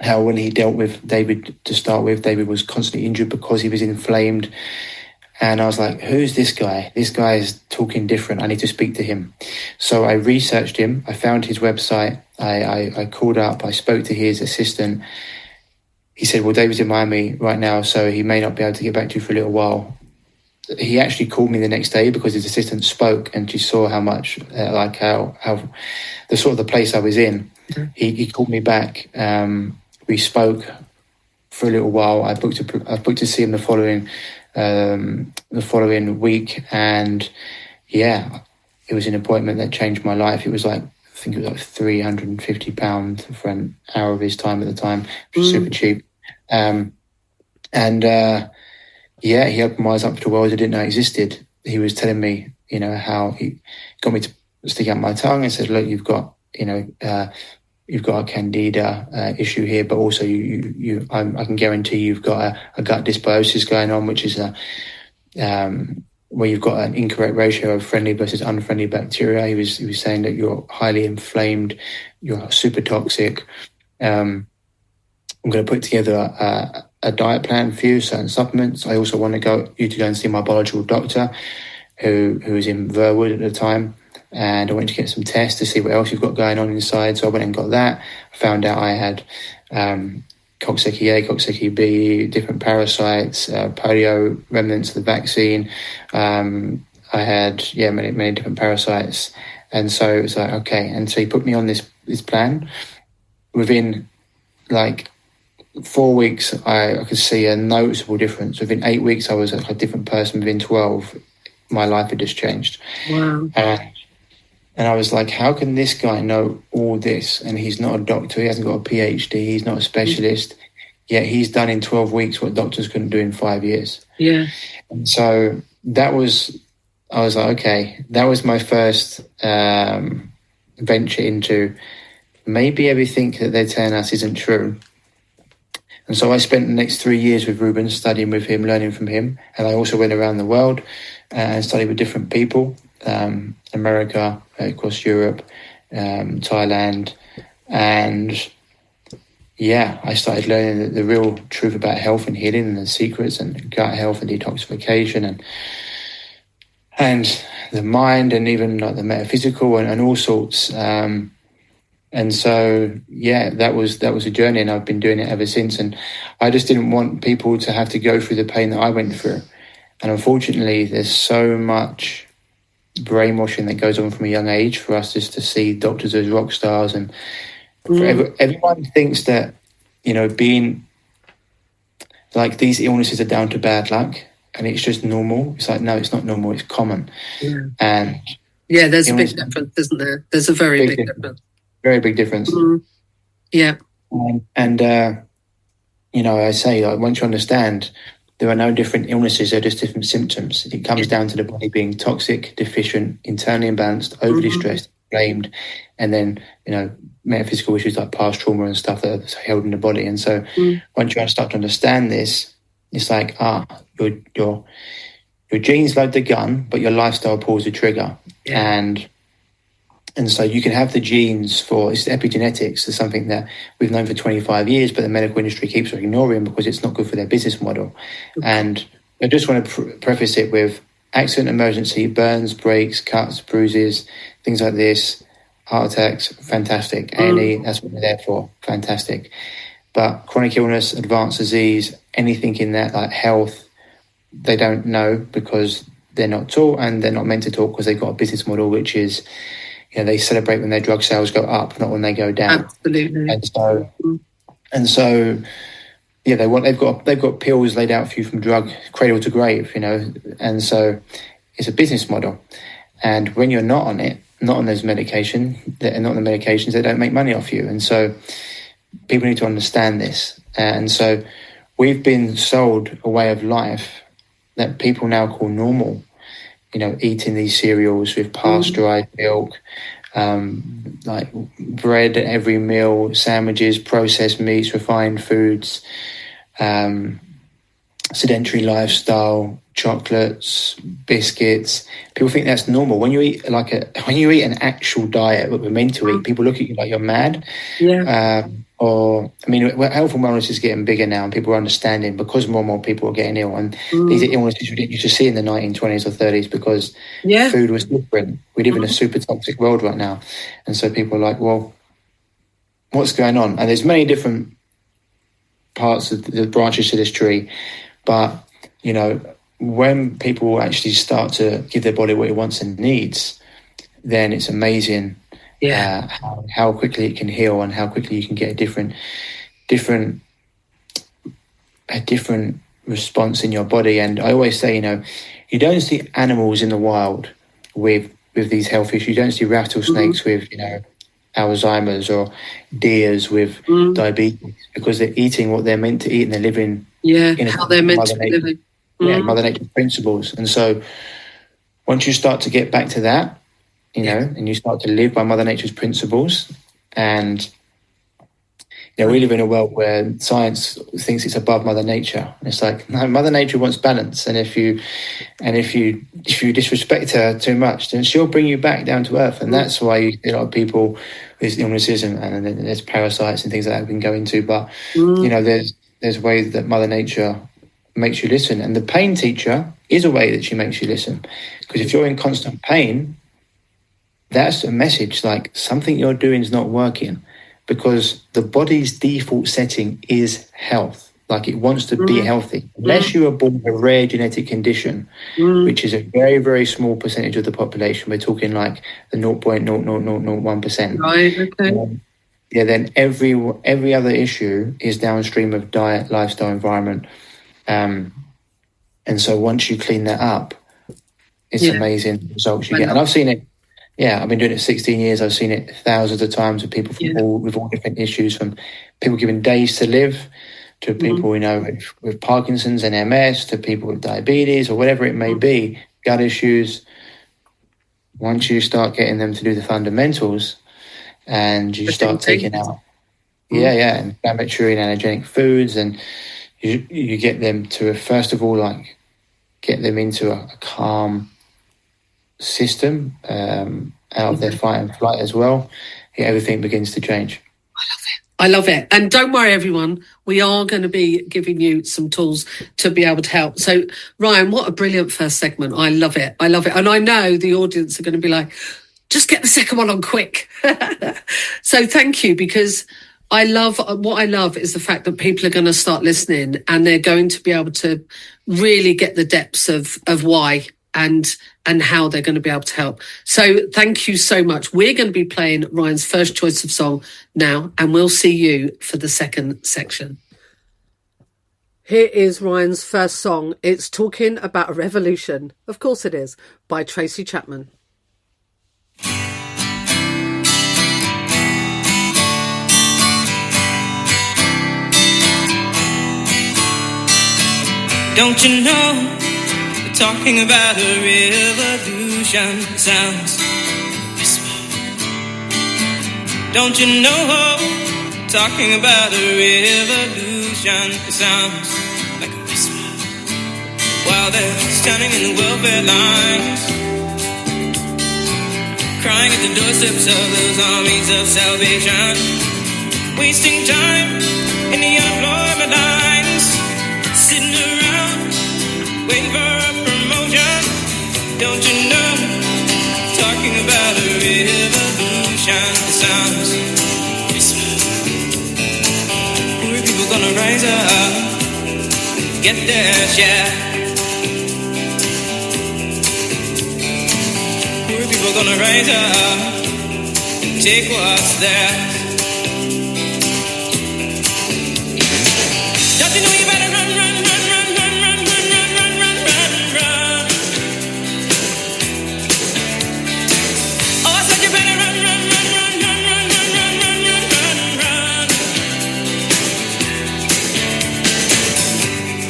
How when he dealt with David to start with, David was constantly injured because he was inflamed. And I was like, who's this guy? This guy is talking different. I need to speak to him. So I researched him. I found his website. I called up. I spoke to his assistant. He said, well, David's in Miami right now, so he may not be able to get back to you for a little while. He actually called me the next day because his assistant spoke, and she saw how much, how the sort of the place I was in. He called me back. We spoke for a little while. I booked to see him the following week, and yeah, it was an appointment that changed my life. It was like, I think it was like £350 for an hour of his time at the time, which was super cheap. Yeah, he opened my eyes up to worlds I didn't know existed. He was telling me, how he got me to stick out my tongue and said, look, you've got a candida issue here, but also I can guarantee you've got a gut dysbiosis going on, which is where you've got an incorrect ratio of friendly versus unfriendly bacteria. He was saying that you're highly inflamed, you're super toxic. I'm going to put together a diet plan for you, certain supplements. I also want you to go and see my biological doctor, who was in Verwood at the time. And I went to get some tests to see what else you've got going on inside. So I went and got that. I found out I had Coxsackie A, Coxsackie B, different parasites, polio, remnants of the vaccine. I had, many different parasites. And so it was like, okay. And so he put me on this plan. Within like 4 weeks, I could see a noticeable difference. Within 8 weeks, I was a different person. Within 12, my life had just changed. Wow. And I was like, how can this guy know all this? And he's not a doctor. He hasn't got a PhD. He's not a specialist. Yet he's done in 12 weeks what doctors couldn't do in 5 years. Yeah. And so I was like, okay, that was my first venture into maybe everything that they're telling us isn't true. And so I spent the next 3 years with Ruben, studying with him, learning from him. And I also went around the world and studied with different people. America, across Europe, Thailand, and I started learning the real truth about health and healing and the secrets and gut health and detoxification and the mind and even like the metaphysical and all sorts. And so that was a journey, and I've been doing it ever since. And I just didn't want people to have to go through the pain that I went through. And unfortunately, there's so much brainwashing that goes on from a young age for us just to see doctors as rock stars, and everyone thinks that being like these illnesses are down to bad luck and it's just normal. It's like, no, it's not normal, it's common. And there's a big difference, isn't there? There's a very big difference. Very big difference. And I say, like, once you understand, there are no different illnesses, they're just different symptoms. It comes down to the body being toxic, deficient, internally imbalanced, overly stressed, inflamed, and then, metaphysical issues like past trauma and stuff that are held in the body. And so once you start to understand this, it's like, your genes load the gun, but your lifestyle pulls the trigger. And And so you can have the genes for, it's epigenetics, is something that we've known for 25 years, but the medical industry keeps ignoring because it's not good for their business model. And I just want to preface it with accident, emergency, burns, breaks, cuts, bruises, things like this, heart attacks, fantastic. A&E, that's what they're there for, fantastic. But chronic illness, advanced disease, anything in that, like health, they don't know because they're not taught, and they're not meant to talk because they've got a business model which is, they celebrate when their drug sales go up, not when they go down. Absolutely. And so, they've got pills laid out for you from drug cradle to grave, and so it's a business model. And when you're not on it, not on those medications, they don't make money off you. And so people need to understand this. And so we've been sold a way of life that people now call normal. Eating these cereals with pasteurized milk, like bread at every meal, sandwiches, processed meats, refined foods, sedentary lifestyle, chocolates, biscuits. People think that's normal. When you eat an actual diet, what we're meant to eat, people look at you like you're mad. Yeah. Health and wellness is getting bigger now, and people are understanding because more and more people are getting ill. And these are illnesses you used to see in the 1920s or 30s because food was different. We live in a super toxic world right now. And so people are like, well, what's going on? And there's many different parts of the branches to this tree. But, when people actually start to give their body what it wants and needs, then it's amazing. How quickly it can heal and how quickly you can get a different response in your body. And I always say, you don't see animals in the wild with these health issues. You don't see rattlesnakes with, Alzheimer's or deers with diabetes because they're eating what they're meant to eat and they're living how they're meant to be living. Mother Nature's principles. And so once you start to get back to that, and you start to live by Mother Nature's principles. And we live in a world where science thinks it's above Mother Nature. And it's like, no, Mother Nature wants balance. And if you disrespect her too much, then she'll bring you back down to earth. And that's why you see a lot of people with illnesses and there's parasites and things like that we can go into. But there's ways that Mother Nature makes you listen. And the pain teacher is a way that she makes you listen. Because if you're in constant pain, that's a message like something you're doing is not working, because the body's default setting is health. Like it wants to be healthy. Unless you are born with a rare genetic condition, which is a very, very small percentage of the population. We're talking like the 0.0001%. Right, okay. Then every other issue is downstream of diet, lifestyle, environment. And so once you clean that up, it's amazing results you get. And I've seen it. I've been doing it 16 years. I've seen it thousands of times with people with all different issues, from people given days to live to people, with Parkinson's and MS, to people with diabetes or whatever it may be, gut issues. Once you start getting them to do the fundamentals and you start taking out, inflammatory and allergenic foods, and you get them to, first of all, like get them into a calm system out of their fight and flight as well, everything begins to change. I love it. And don't worry, everyone, we are going to be giving you some tools to be able to help. So, Ryan, what a brilliant first segment. I love it. And I know the audience are going to be like, just get the second one on quick. So thank you, because what I love is the fact that people are going to start listening and they're going to be able to really get the depths of why and how they're going to be able to help. So thank you so much. We're going to be playing Ryan's first choice of song now, and we'll see you for the second section. Here is Ryan's first song. It's talking about a revolution. Of course it is, by Tracy Chapman. Don't you know, we're talking about a revolution. Sounds like a whisper. Don't you know, talking about a revolution. It sounds like a whisper. While they're standing in the welfare lines, crying crying at the doorsteps of those armies of salvation, wasting time in the unemployment lines, sitting around waiting for a promotion. Don't you know, talking about a revolution sounds whisper. Poor people gonna rise up, get their share. Poor people gonna rise up and take what's theirs. Don't you know you better run, run, run, run, run, run, run, run, run, run, run, run. Oh, I said you better run, run, run, run, run, run, run, run, run, run, run, run.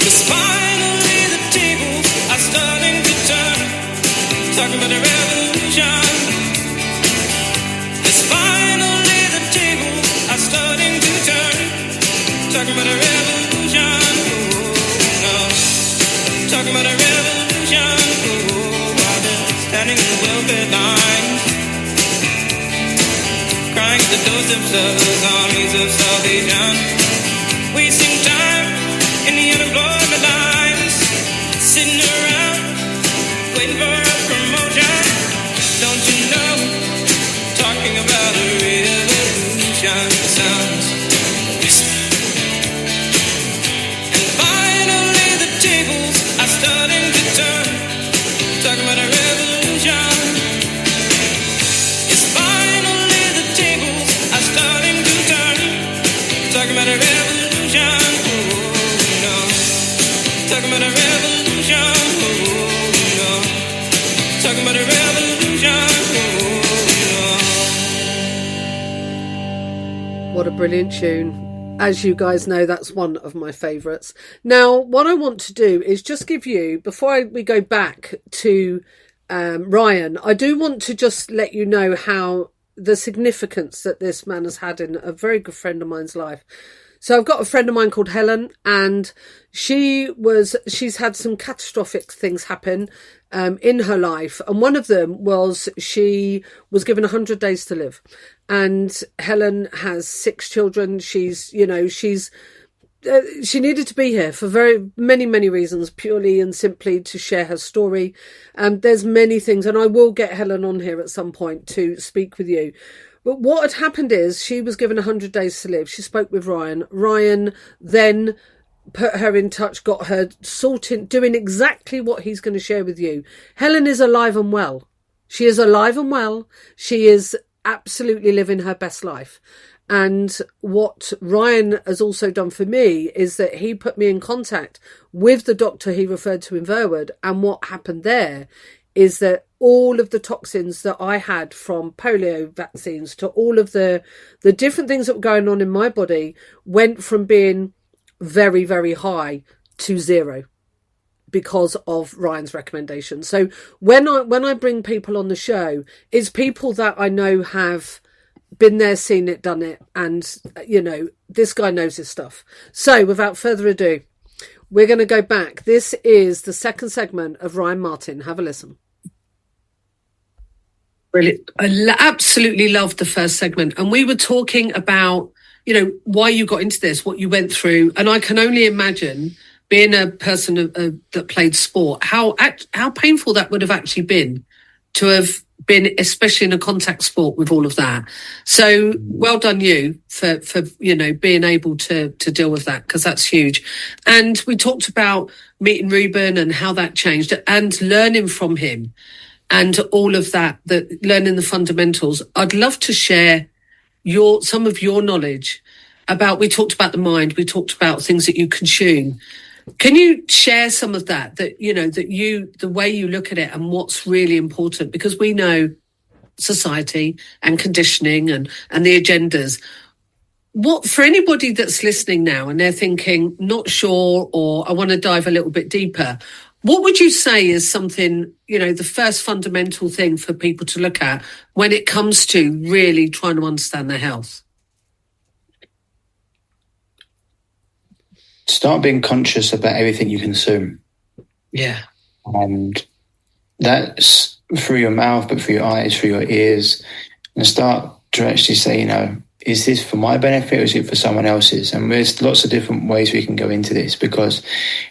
'Cause finally the tables are starting to turn. Talking about a revolution. 'Cause finally the tables are starting to turn. Talking about a revolution. Oh, no. Talking about a revolution. Oh, while they're standing in the welfare lines, crying at the doorsteps of those armies of salvation, wasting time in the unemployment lines, sitting around waiting for a promotion. Don't you know, talking about a revolution sounds whisper. And finally the tables are starting to turn. Talking about a revolution. Yes, finally the tables are starting to turn. Talking about a revolution. Oh, no. Talking about a revolution. Oh, no. Talking about a revolution. Oh, no. What a brilliant tune. As you guys know, that's one of my favourites. Now, what I want to do is just give you, before we go back to Ryan, I do want to just let you know how the significance that this man has had in a very good friend of mine's life. So I've got a friend of mine called Helen, and she's had some catastrophic things happen in her life. And one of them was she was given 100 days to live. And Helen has 6 children. She needed to be here for very many reasons, purely and simply to share her story. There's many things, and I will get Helen on here at some point to speak with you. But what had happened is she was given 100 days to live. She spoke with Ryan. Ryan then put her in touch, got her sorting, doing exactly what he's going to share with you. Helen is alive and well. She is alive and well. She is absolutely living her best life. And what Ryan has also done for me is that he put me in contact with the doctor he referred to in Verwood. And what happened there is that all of the toxins that I had from polio vaccines to all of the different things that were going on in my body went from being very, very high to 0 because of Ryan's recommendation. So when I bring people on the show, it's people that I know have been there, seen it, done it. And, this guy knows his stuff. So without further ado, we're going to go back. This is the second segment of Ryan Martin. Have a listen. Brilliant. I absolutely loved the first segment. And we were talking about, why you got into this, what you went through. And I can only imagine, being a person that played sport, how painful that would have actually been to have been, especially in a contact sport with all of that. So well done you for being able to deal with that, because that's huge. And we talked about meeting Ruben and how that changed and learning from him and all of that learning the fundamentals. I'd love to share some of your knowledge about, we talked about the mind, we talked about things that you consume. Can you share some of that the way you look at it and what's really important? Because we know society and conditioning and the agendas. What, for anybody that's listening now and they're thinking, not sure, or I want to dive a little bit deeper, what would you say is something, the first fundamental thing for people to look at when it comes to really trying to understand their health? Start being conscious about everything you consume. Yeah. And that's through your mouth, but through your eyes, through your ears, and start to actually say, is this for my benefit or is it for someone else's? And there's lots of different ways we can go into this because,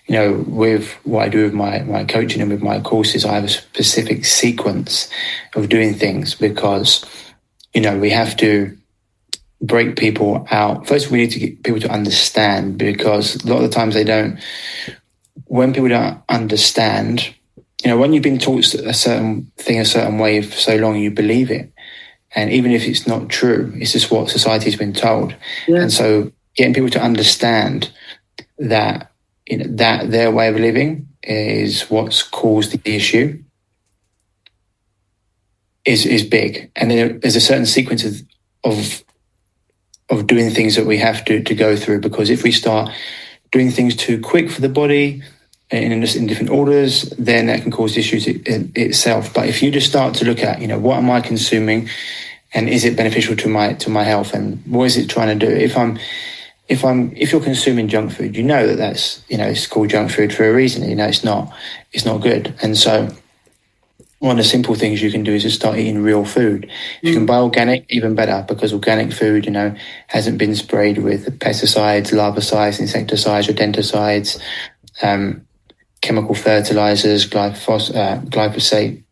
with what I do with my coaching and with my courses, I have a specific sequence of doing things because, we have to break people out. First, we need to get people to understand, because a lot of the times when people don't understand, when you've been taught a certain thing a certain way for so long, you believe it. And even if it's not true, it's just what society's been told. Yeah. And so getting people to understand that, that their way of living is what's caused the issue is big. And then there's a certain sequence of doing things that we have to go through, because if we start doing things too quick for the body in different orders, then that can cause issues itself. But if you just start to look at, what am I consuming, and is it beneficial to my health, and what is it trying to do? If you're consuming junk food, that's it's called junk food for a reason. It's not good. And so one of the simple things you can do is just start eating real food. If you can buy organic, even better, because organic food, hasn't been sprayed with pesticides, larvicides, insecticides, rodenticides, chemical fertilizers, glyphosate,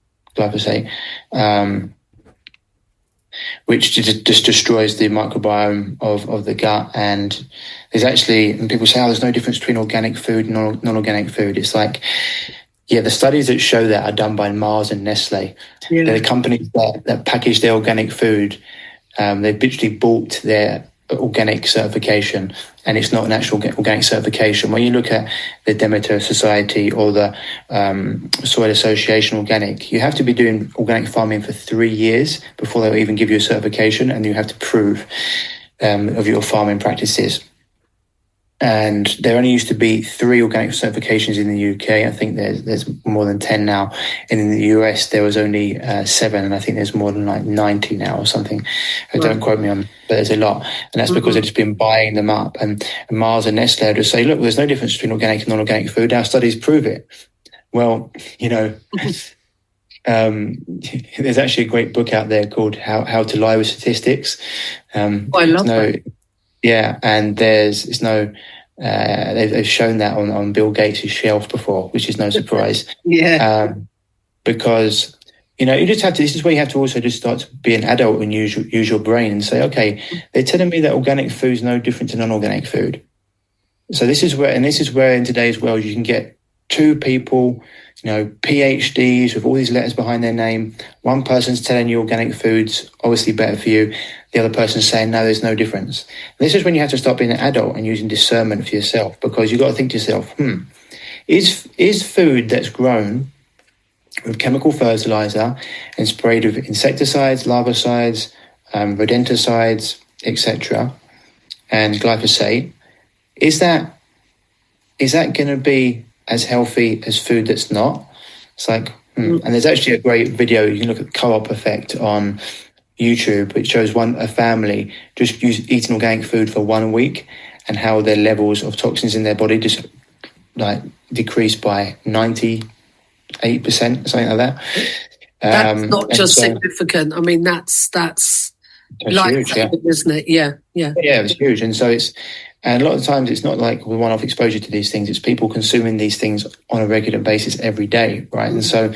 which just destroys the microbiome of the gut. And there's actually, and people say, there's no difference between organic food and non-organic food. It's like, the studies that show that are done by Mars and Nestle. Yeah. They're the companies that package their organic food. They've literally bought their organic certification, and it's not an actual organic certification. When you look at the Demeter Society or the Soil Association Organic, you have to be doing organic farming for 3 years before they'll even give you a certification, and you have to prove of your farming practices. And there only used to be 3 organic certifications in the UK. I think there's more than 10 now. And in the US, there was only 7, and I think there's more than 90 now or something. Don't quote me on, but there's a lot. And that's because they've just been buying them up. And Mars and Nestle just say, look, there's no difference between organic and non-organic food. Our studies prove it. Well, there's actually a great book out there called How to Lie with Statistics. I love that. Yeah, and they've shown that on Bill Gates' shelf before, which is no surprise. Yeah. Because, you just have to, this is where you have to also just start to be an adult and use your brain and say, okay, they're telling me that organic food is no different to non-organic food. So this is where in today's world you can get 2 people, PhDs with all these letters behind their name. One person's telling you organic food's obviously better for you. The other person's saying, no, there's no difference. And this is when you have to start being an adult and using discernment for yourself, because you've got to think to yourself, is food that's grown with chemical fertilizer and sprayed with insecticides, larvicides, rodenticides, etc., and glyphosate, is that going to be as healthy as food that's not? It's like, and there's actually a great video. You can look at the co-op effect on YouTube, which shows a family just eating organic food for 1 week, and how their levels of toxins in their body just decreased by 98%, something like that. That's not just significant. I mean, that's huge, isn't it? Yeah. Yeah, it's huge. And so and a lot of times it's not like one-off exposure to these things. It's people consuming these things on a regular basis every day, right? And so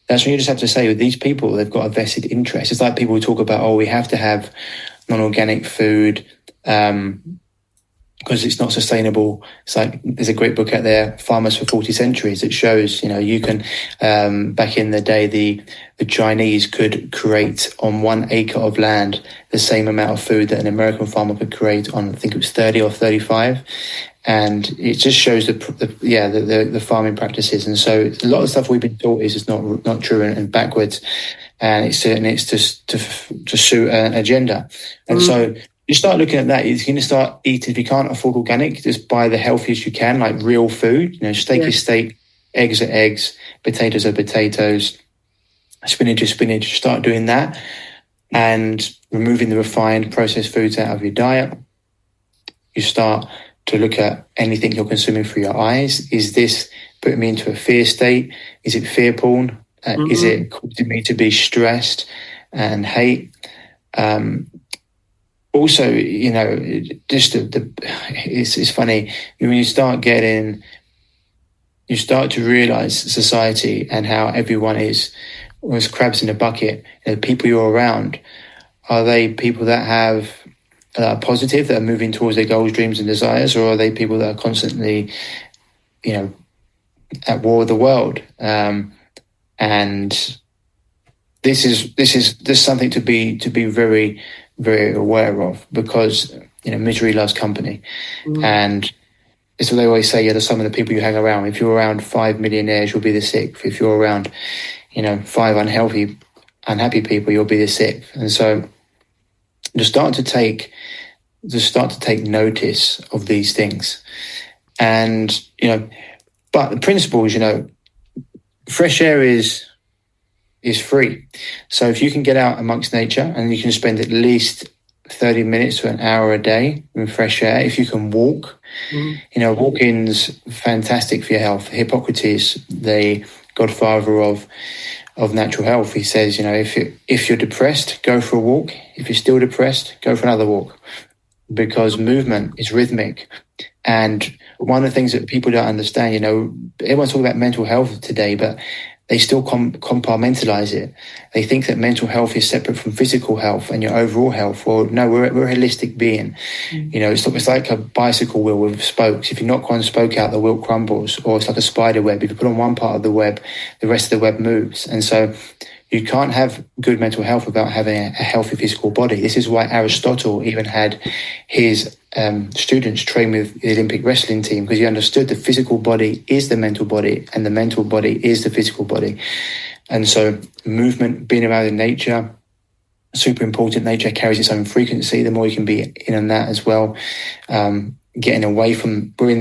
that's when you just have to say, with these people, they've got a vested interest. It's like people who talk about, we have to have non-organic food because it's not sustainable. It's like, there's a great book out there, Farmers for 40 Centuries, that shows, you can, back in the day, the Chinese could create on 1 acre of land the same amount of food that an American farmer could create on, I think it was 30 or 35. And it just shows the farming practices. And so a lot of stuff we've been taught is just not true and backwards. And it's just to suit an agenda. And so you start looking at that. You're going to start eating. If you can't afford organic, just buy the healthiest you can, like real food. Steak is steak, eggs are eggs, potatoes are potatoes, spinach is spinach. Start doing that and removing the refined processed foods out of your diet. You start to look at anything you're consuming through your eyes. Is this putting me into a fear state? Is it fear porn? Is it causing me to be stressed and hate? Also, just it's funny when you start to realize society and how everyone is almost crabs in a bucket. The people you're around, are they people that are positive, that are moving towards their goals, dreams, and desires, or are they people that are constantly, at war with the world? And this is something to be very, very aware of, because misery loves company. And it's what they always say, the sum of the people you hang around. If you're around 5 millionaires, you'll be the sixth. If you're around 5 unhappy people, you'll be the sixth. And so just start to take notice of these things. And but the principle is, fresh air is free. So if you can get out amongst nature and you can spend at least 30 minutes to an hour a day in fresh air, if you can walk, walking's fantastic for your health. Hippocrates, the godfather of natural health, he says, if you're depressed, go for a walk. If you're still depressed, go for another walk, because movement is rhythmic. And one of the things that people don't understand, everyone's talking about mental health today, but they still compartmentalize it. They think that mental health is separate from physical health and your overall health. Or no, we're a holistic being. It's like a bicycle wheel with spokes. If you knock one spoke out, the wheel crumbles. Or it's like a spider web. If you put on one part of the web, the rest of the web moves. And so you can't have good mental health without having a healthy physical body. This is why Aristotle even had his students train with the Olympic wrestling team, because he understood the physical body is the mental body and the mental body is the physical body. And so movement, being around in nature, super important. Nature carries its own frequency. The more you can be in on that as well. Getting away from, we're in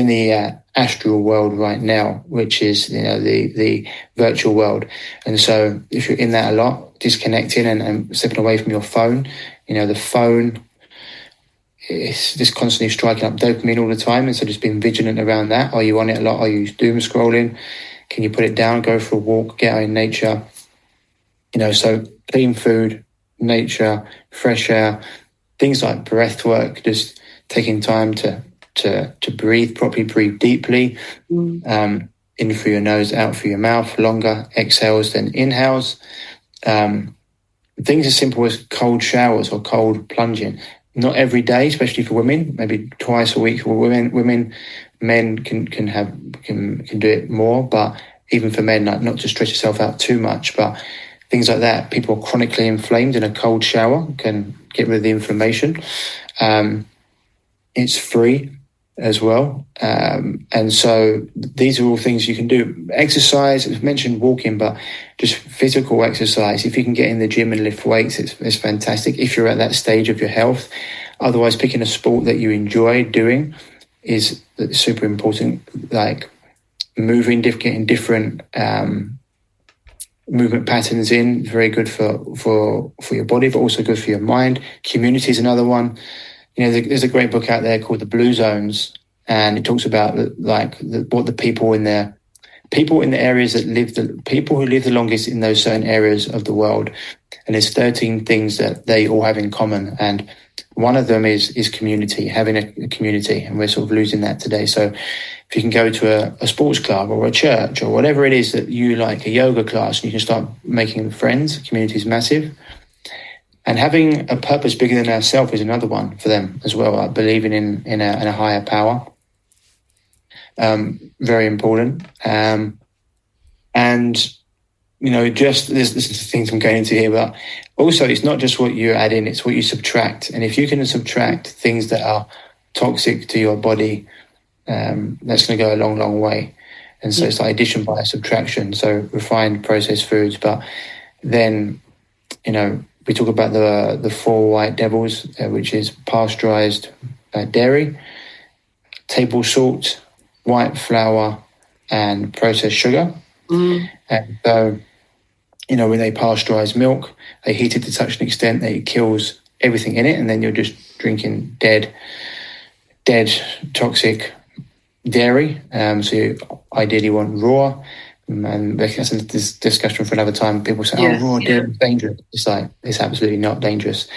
the astral world right now, which is the virtual world. And so if you're in that a lot, disconnecting and stepping away from your phone, the phone is just constantly striking up dopamine all the time. And so just being vigilant around that. Are you on it a lot? Are you doom scrolling? Can you put it down, go for a walk, get out in nature? So clean food, nature, fresh air, things like breath work, just taking time to breathe properly, breathe deeply, in through your nose, out through your mouth, longer exhales than inhales. Things as simple as cold showers or cold plunging. Not every day, especially for women, maybe twice a week for women. Men can do it more, but even for men, not to stretch yourself out too much, but things like that. People are chronically inflamed, and a cold shower can get rid of the inflammation. It's free as well. And so these are all things you can do. Exercise, I've mentioned walking, but just physical exercise. If you can get in the gym and lift weights, it's fantastic if you're at that stage of your health. Otherwise, picking a sport that you enjoy doing is super important. Like moving, getting different movement patterns in, very good for your body, but also good for your mind. Community is another one. There's a great book out there called The Blue Zones, and it talks about what the people in the areas people who live the longest in those certain areas of the world. And there's 13 things that they all have in common. And one of them is community, having a community. And we're sort of losing that today. So if you can go to a sports club or a church or whatever it is that you like, a yoga class, and you can start making friends, community is massive. And having a purpose bigger than ourselves is another one for them as well. Like believing in a higher power, very important. And just this is the things I'm going into here, but also it's not just what you add in; it's what you subtract. And if you can subtract things that are toxic to your body, that's going to go a long, long way. And so it's like addition by subtraction. So refined processed foods, but then we talk about the 4 white devils, which is pasteurized dairy, table salt, white flour, and processed sugar. And so, when they pasteurize milk, they heat it to such an extent that it kills everything in it, and then you're just drinking dead toxic dairy. So you ideally want raw. And that's a discussion for another time. People say, Yeah, "Oh, raw dairy is dangerous." It's like, it's absolutely not dangerous.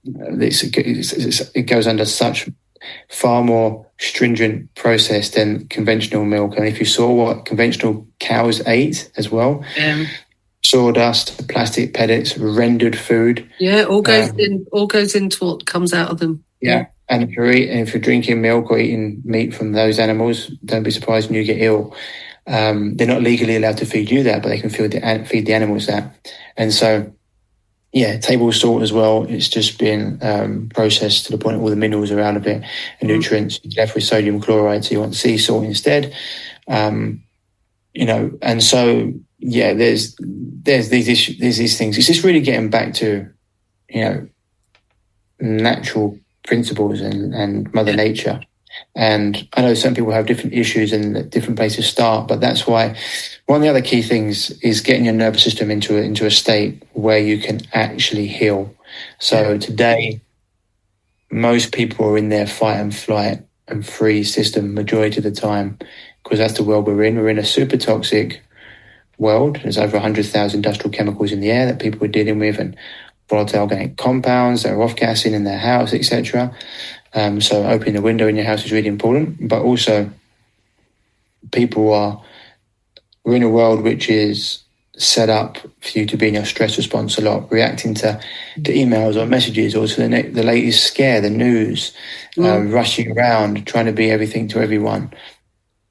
It goes under such far more stringent process than conventional milk. And if you saw what conventional cows ate as well, sawdust, plastic pellets, rendered food. Yeah, all goes into what comes out of them. Yeah. And if you're drinking milk or eating meat from those animals, don't be surprised when you get ill. They're not legally allowed to feed you that, but they can feed the animals that. And so, yeah, table salt as well. It's just been processed to the point all the minerals are out of it and nutrients. You're left with sodium chloride, so you want sea salt instead. And so, yeah, there's these issues, there's these things. It's just really getting back to, natural principles and Mother Nature. And I know some people have different issues and different places start, but that's why one of the other key things is getting your nervous system into a state where you can actually heal. So today, most people are in their fight and flight and freeze system majority of the time, because that's the world we're in. We're in a super toxic world. There's over 100,000 industrial chemicals in the air that people are dealing with, and volatile organic compounds that are off-gassing in their house, etc. So opening the window in your house is really important. But also, we're in a world which is set up for you to be in your stress response a lot, reacting to emails or messages or to the latest scare, the news, rushing around, trying to be everything to everyone.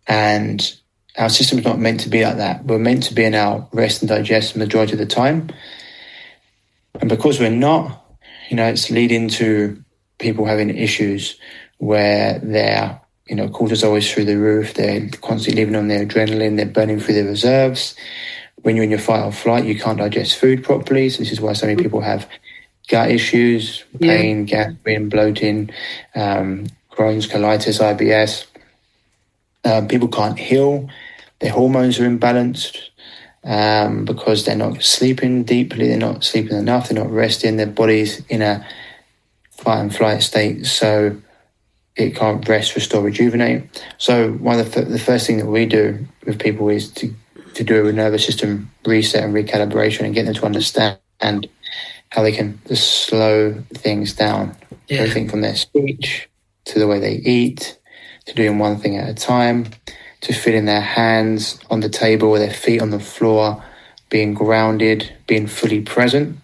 And our system's not meant to be like that. We're meant to be in our rest and digest the majority of the time. And because we're not, it's leading to people having issues where their, cortisol is through the roof. They're constantly living on their adrenaline. They're burning through their reserves. When you're in your fight or flight, you can't digest food properly. So this is why so many people have gut issues, pain, gastric, bloating, Crohn's, colitis, IBS. People can't heal. Their hormones are imbalanced. Because they're not sleeping deeply, they're not sleeping enough, they're not resting, their body's in a fight and flight state, so it can't rest, restore, rejuvenate. So one of the first thing that we do with people is to do a nervous system reset and recalibration and get them to understand how they can just slow things down. Everything from their speech to the way they eat, to doing one thing at a time, to feeling their hands on the table or their feet on the floor, being grounded, being fully present.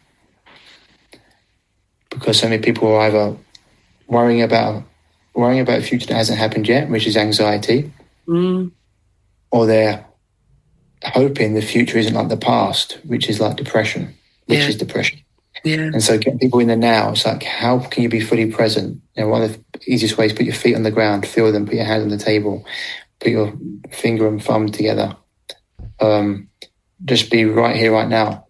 Because so many people are either worrying about a future that hasn't happened yet, which is anxiety, or they're hoping the future isn't like the past, which is like depression, which is depression. Yeah. And so getting people in the now, it's like, how can you be fully present? One of the easiest ways, put your feet on the ground, feel them, put your hands on the table, put your finger and thumb together. Just be right here, right now.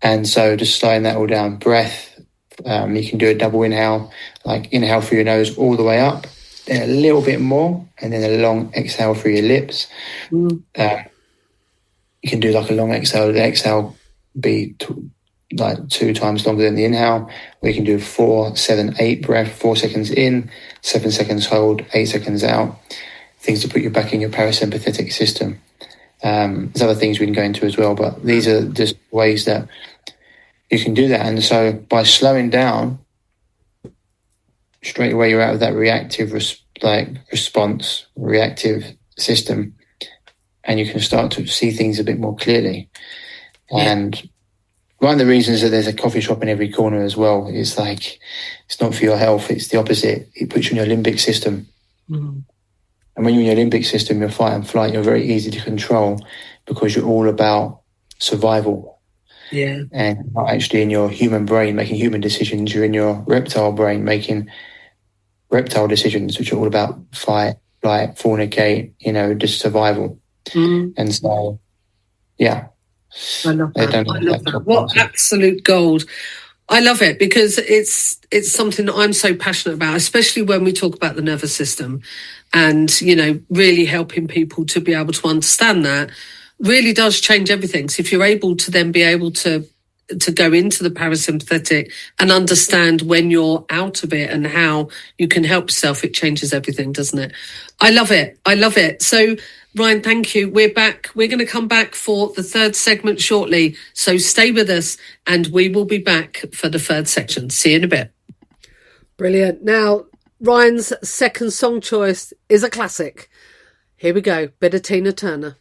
And so just slowing that all down. Breath, you can do a double inhale, like inhale through your nose all the way up, then a little bit more, and then a long exhale through your lips. You can do like a long exhale. The exhale be like 2 times longer than the inhale. We can do 4, 7, 8 breath, 4 seconds in, 7 seconds hold, 8 seconds out. Things to put you back in your parasympathetic system. There's other things we can go into as well, but these are just ways that you can do that. And so by slowing down, straight away you're out of that reactive response, reactive system, and you can start to see things a bit more clearly. And one of the reasons that there's a coffee shop in every corner as well is like, it's not for your health, it's the opposite. It puts you in your limbic system. And when you're in your limbic system, your fight and flight, you're very easy to control because you're all about survival. Yeah. And not actually in your human brain making human decisions. You're in your reptile brain making reptile decisions, which are all about fight, flight, fornicate, just survival. And so, yeah. I love that. I love that. What absolute gold. I love it because it's something that I'm so passionate about, especially when we talk about the nervous system and, really helping people to be able to understand that really does change everything. So if you're able to then be able to go into the parasympathetic and understand when you're out of it and how you can help yourself, it changes everything, doesn't it? I love it. I love it. So Ryan, thank you. We're back. We're going to come back for the third segment shortly. So stay with us and we will be back for the third section. See you in a bit. Brilliant. Now, Ryan's second song choice is a classic. Here we go. Bit of Tina Turner.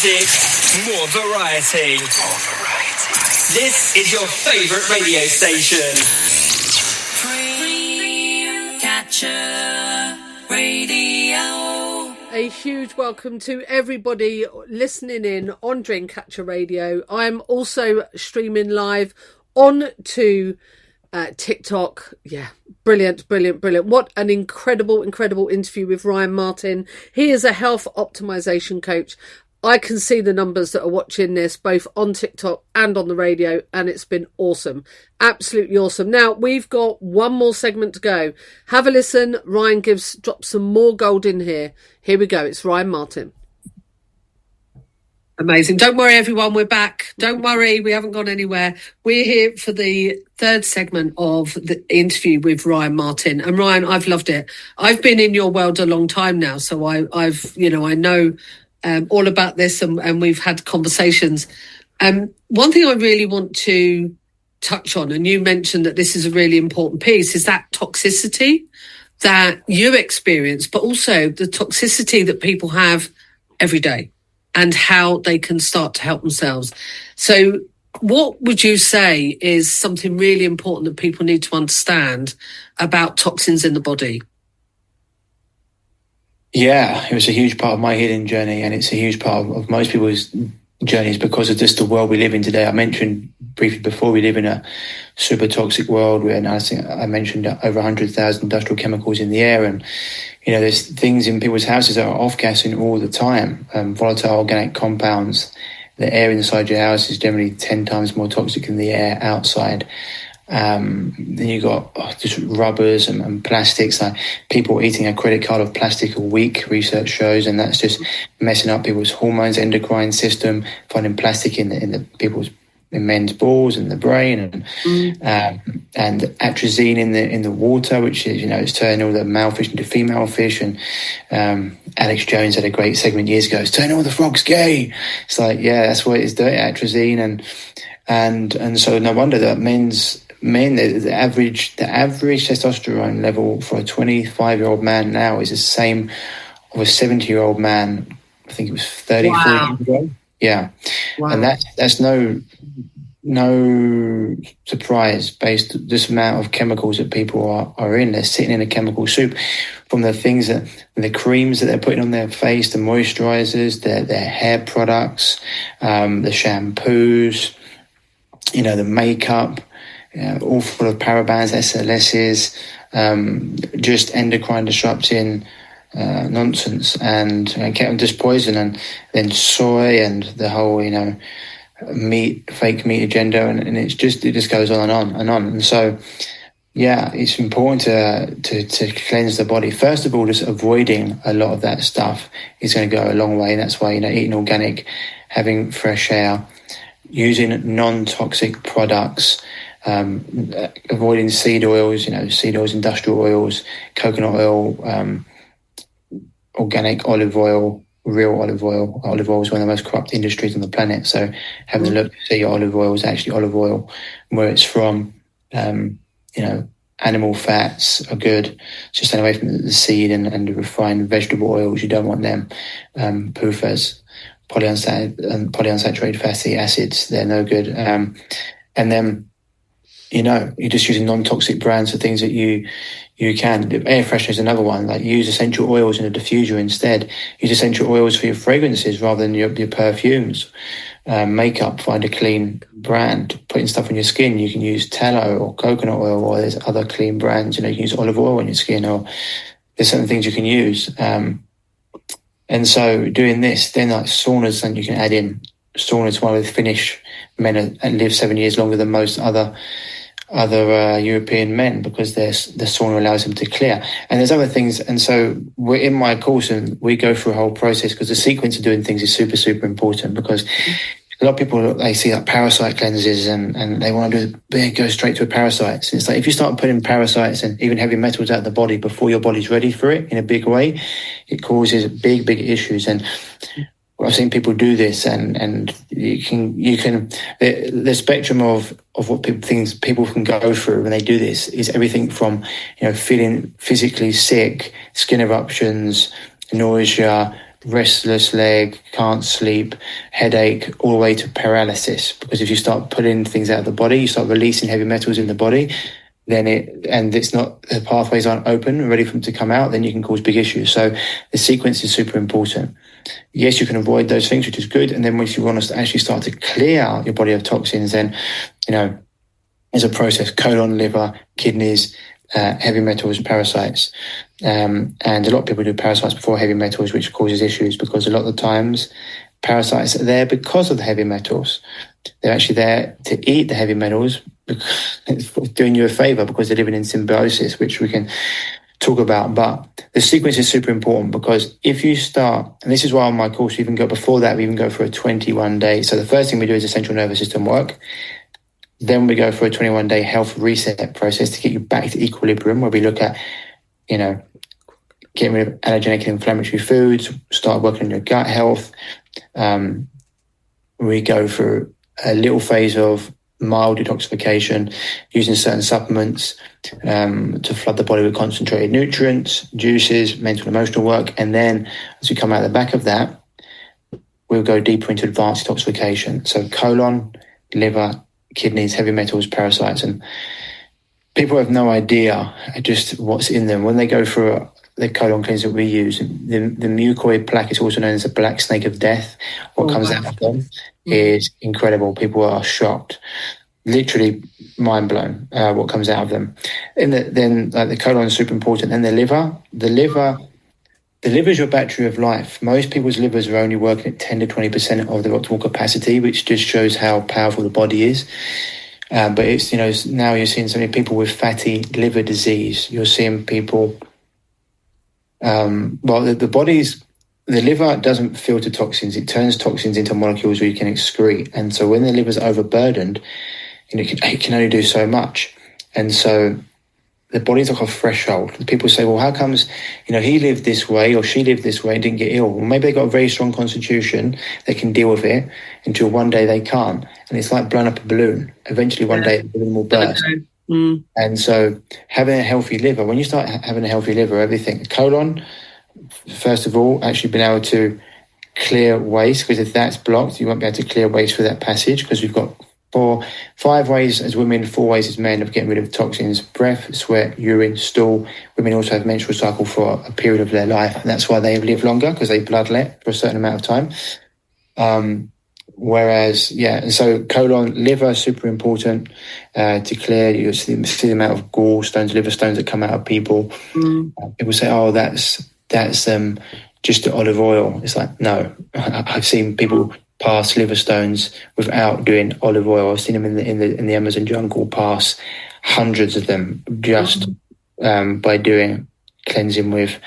music, more variety. This is your favorite radio station. Dreamcatcher Radio. A huge welcome to everybody listening in on Dreamcatcher Radio. I'm also streaming live on to TikTok. Yeah, brilliant. What an incredible interview with Ryan Martin. He is a health optimization coach. I can see the numbers that are watching this both on TikTok and on the radio, and it's been awesome. Absolutely awesome. Now, we've got one more segment to go. Have a listen. Ryan drops some more gold in here. Here we go. It's Ryan Martin. Amazing. Don't worry, everyone. We're back. Don't worry. We haven't gone anywhere. We're here for the third segment of the interview with Ryan Martin. And Ryan, I've loved it. I've been in your world a long time now. So I know all about this, and we've had conversations. One thing I really want to touch on, and you mentioned that this is a really important piece, is that toxicity that you experience, but also the toxicity that people have every day and how they can start to help themselves. So what would you say is something really important that people need to understand about toxins in the body? Yeah, it was a huge part of my healing journey, and it's a huge part of most people's journeys because of just the world we live in today. I mentioned briefly before, we live in a super toxic world where I mentioned over 100,000 industrial chemicals in the air, and there's things in people's houses that are off-gassing all the time. Volatile organic compounds. The air inside your house is generally 10 times more toxic than the air outside. Then you got just rubbers and plastics, like people eating a credit card of plastic a week, research shows, and that's just messing up people's hormones, endocrine system, finding plastic in men's balls and the brain, and atrazine in the water, which is it's turning all the male fish into female fish. And Alex Jones had a great segment years ago. It's turning all the frogs gay. It's like, yeah, that's what it's doing, atrazine, and so no wonder that the average testosterone level for a 25-year-old man now is the same of a 70-year-old man. I think it was 30, 40 years ago. Yeah. Wow. And that's no surprise based on this amount of chemicals that people are in. They're sitting in a chemical soup, from the things the creams that they're putting on their face, the moisturizers, their hair products, the shampoos, the makeup, all full of parabens, SLSs, just endocrine disrupting nonsense, and just poison, and then soy, and the whole fake meat agenda, and it just goes on and on and on. And so it's important to cleanse the body. First of all, just avoiding a lot of that stuff is going to go a long way, and that's why eating organic, having fresh air, using non-toxic products, avoiding seed oils, industrial oils, coconut oil, organic olive oil, real olive oil. Olive oil is one of the most corrupt industries on the planet. So having a look to see your olive oil is actually olive oil, where it's from. Animal fats are good. Just stay away from the seed and the refined vegetable oils. You don't want them. PUFAs, polyunsaturated fatty acids, they're no good. And then, you're just using non-toxic brands for things that you can. Air freshener is another one. Like, use essential oils in a diffuser instead. Use essential oils for your fragrances rather than your perfumes. Makeup, find a clean brand. Putting stuff on your skin, you can use tallow or coconut oil, or there's other clean brands. You can use olive oil on your skin, or there's certain things you can use. And so doing this, then like saunas, and you can add in saunas. One of the Finnish men and live 7 years longer than most other European men, because the sauna allows them to clear. And there's other things. And so we're in my course, and we go through a whole process, because the sequence of doing things is super, super important, because a lot of people, they see like parasite cleanses and they want to go straight to a parasites. It's like, if you start putting parasites and even heavy metals out of the body before your body's ready for it in a big way, it causes big, big issues. And I've seen people do this, and you can the spectrum of what people can go through when they do this is everything from feeling physically sick, skin eruptions, nausea, restless leg, can't sleep, headache, all the way to paralysis. Because if you start putting things out of the body, you start releasing heavy metals in the body, then the pathways aren't open and ready for them to come out, then you can cause big issues. So the sequence is super important. Yes, you can avoid those things, which is good. And then once you want to actually start to clear your body of toxins, then, there's a process: colon, liver, kidneys, heavy metals, parasites. And a lot of people do parasites before heavy metals, which causes issues, because a lot of the times parasites are there because of the heavy metals. They're actually there to eat the heavy metals, because it's doing you a favor, because they're living in symbiosis, which we can talk about. But the sequence is super important, because if you start, and this is why on my course we even go before that, we even go for a 21-day. So the first thing we do is a central nervous system work. Then we go for a 21-day health reset process to get you back to equilibrium, where we look at, getting rid of allergenic and inflammatory foods, start working on your gut health. We go through a little phase of mild detoxification, using certain supplements to flood the body with concentrated nutrients, juices, mental and emotional work. And then as we come out the back of that, we'll go deeper into advanced detoxification. So colon, liver, kidneys, heavy metals, parasites. And people have no idea just what's in them. When they go through the colon cleanse that we use, the mucoid plaque is also known as the black snake of death. What comes out of them is incredible. People are shocked, literally mind blown, what comes out of them. And then the colon is super important. And the liver is your battery of life. Most people's livers are only working at 10 to 20% of their optimal capacity, which just shows how powerful the body is. But it's, now you're seeing so many people with fatty liver disease. You're seeing people, the liver doesn't filter toxins. It turns toxins into molecules we can excrete. And so when the liver's overburdened, it can only do so much. And so the body's like a threshold. People say, well, how comes, he lived this way or she lived this way and didn't get ill? Well, maybe they got a very strong constitution that can deal with it until one day they can't. And it's like blowing up a balloon. Eventually one day the balloon will burst. And so having a healthy liver, when you start having a healthy liver, everything, colon, first of all, actually being able to clear waste, because if that's blocked, you won't be able to clear waste through that passage, because we've got 5 ways as women, 4 ways as men of getting rid of toxins: breath, sweat, urine, stool. Women also have menstrual cycle for a period of their life, and that's why they live longer, because they bloodlet for a certain amount of time. Whereas, and so colon, liver, super important to clear. You see the amount of gallstones, liver stones that come out of people. People say, oh, that's just the olive oil. It's like, no, I've seen people pass liver stones without doing olive oil. I've seen them in the Amazon jungle pass hundreds of them just by doing cleansing with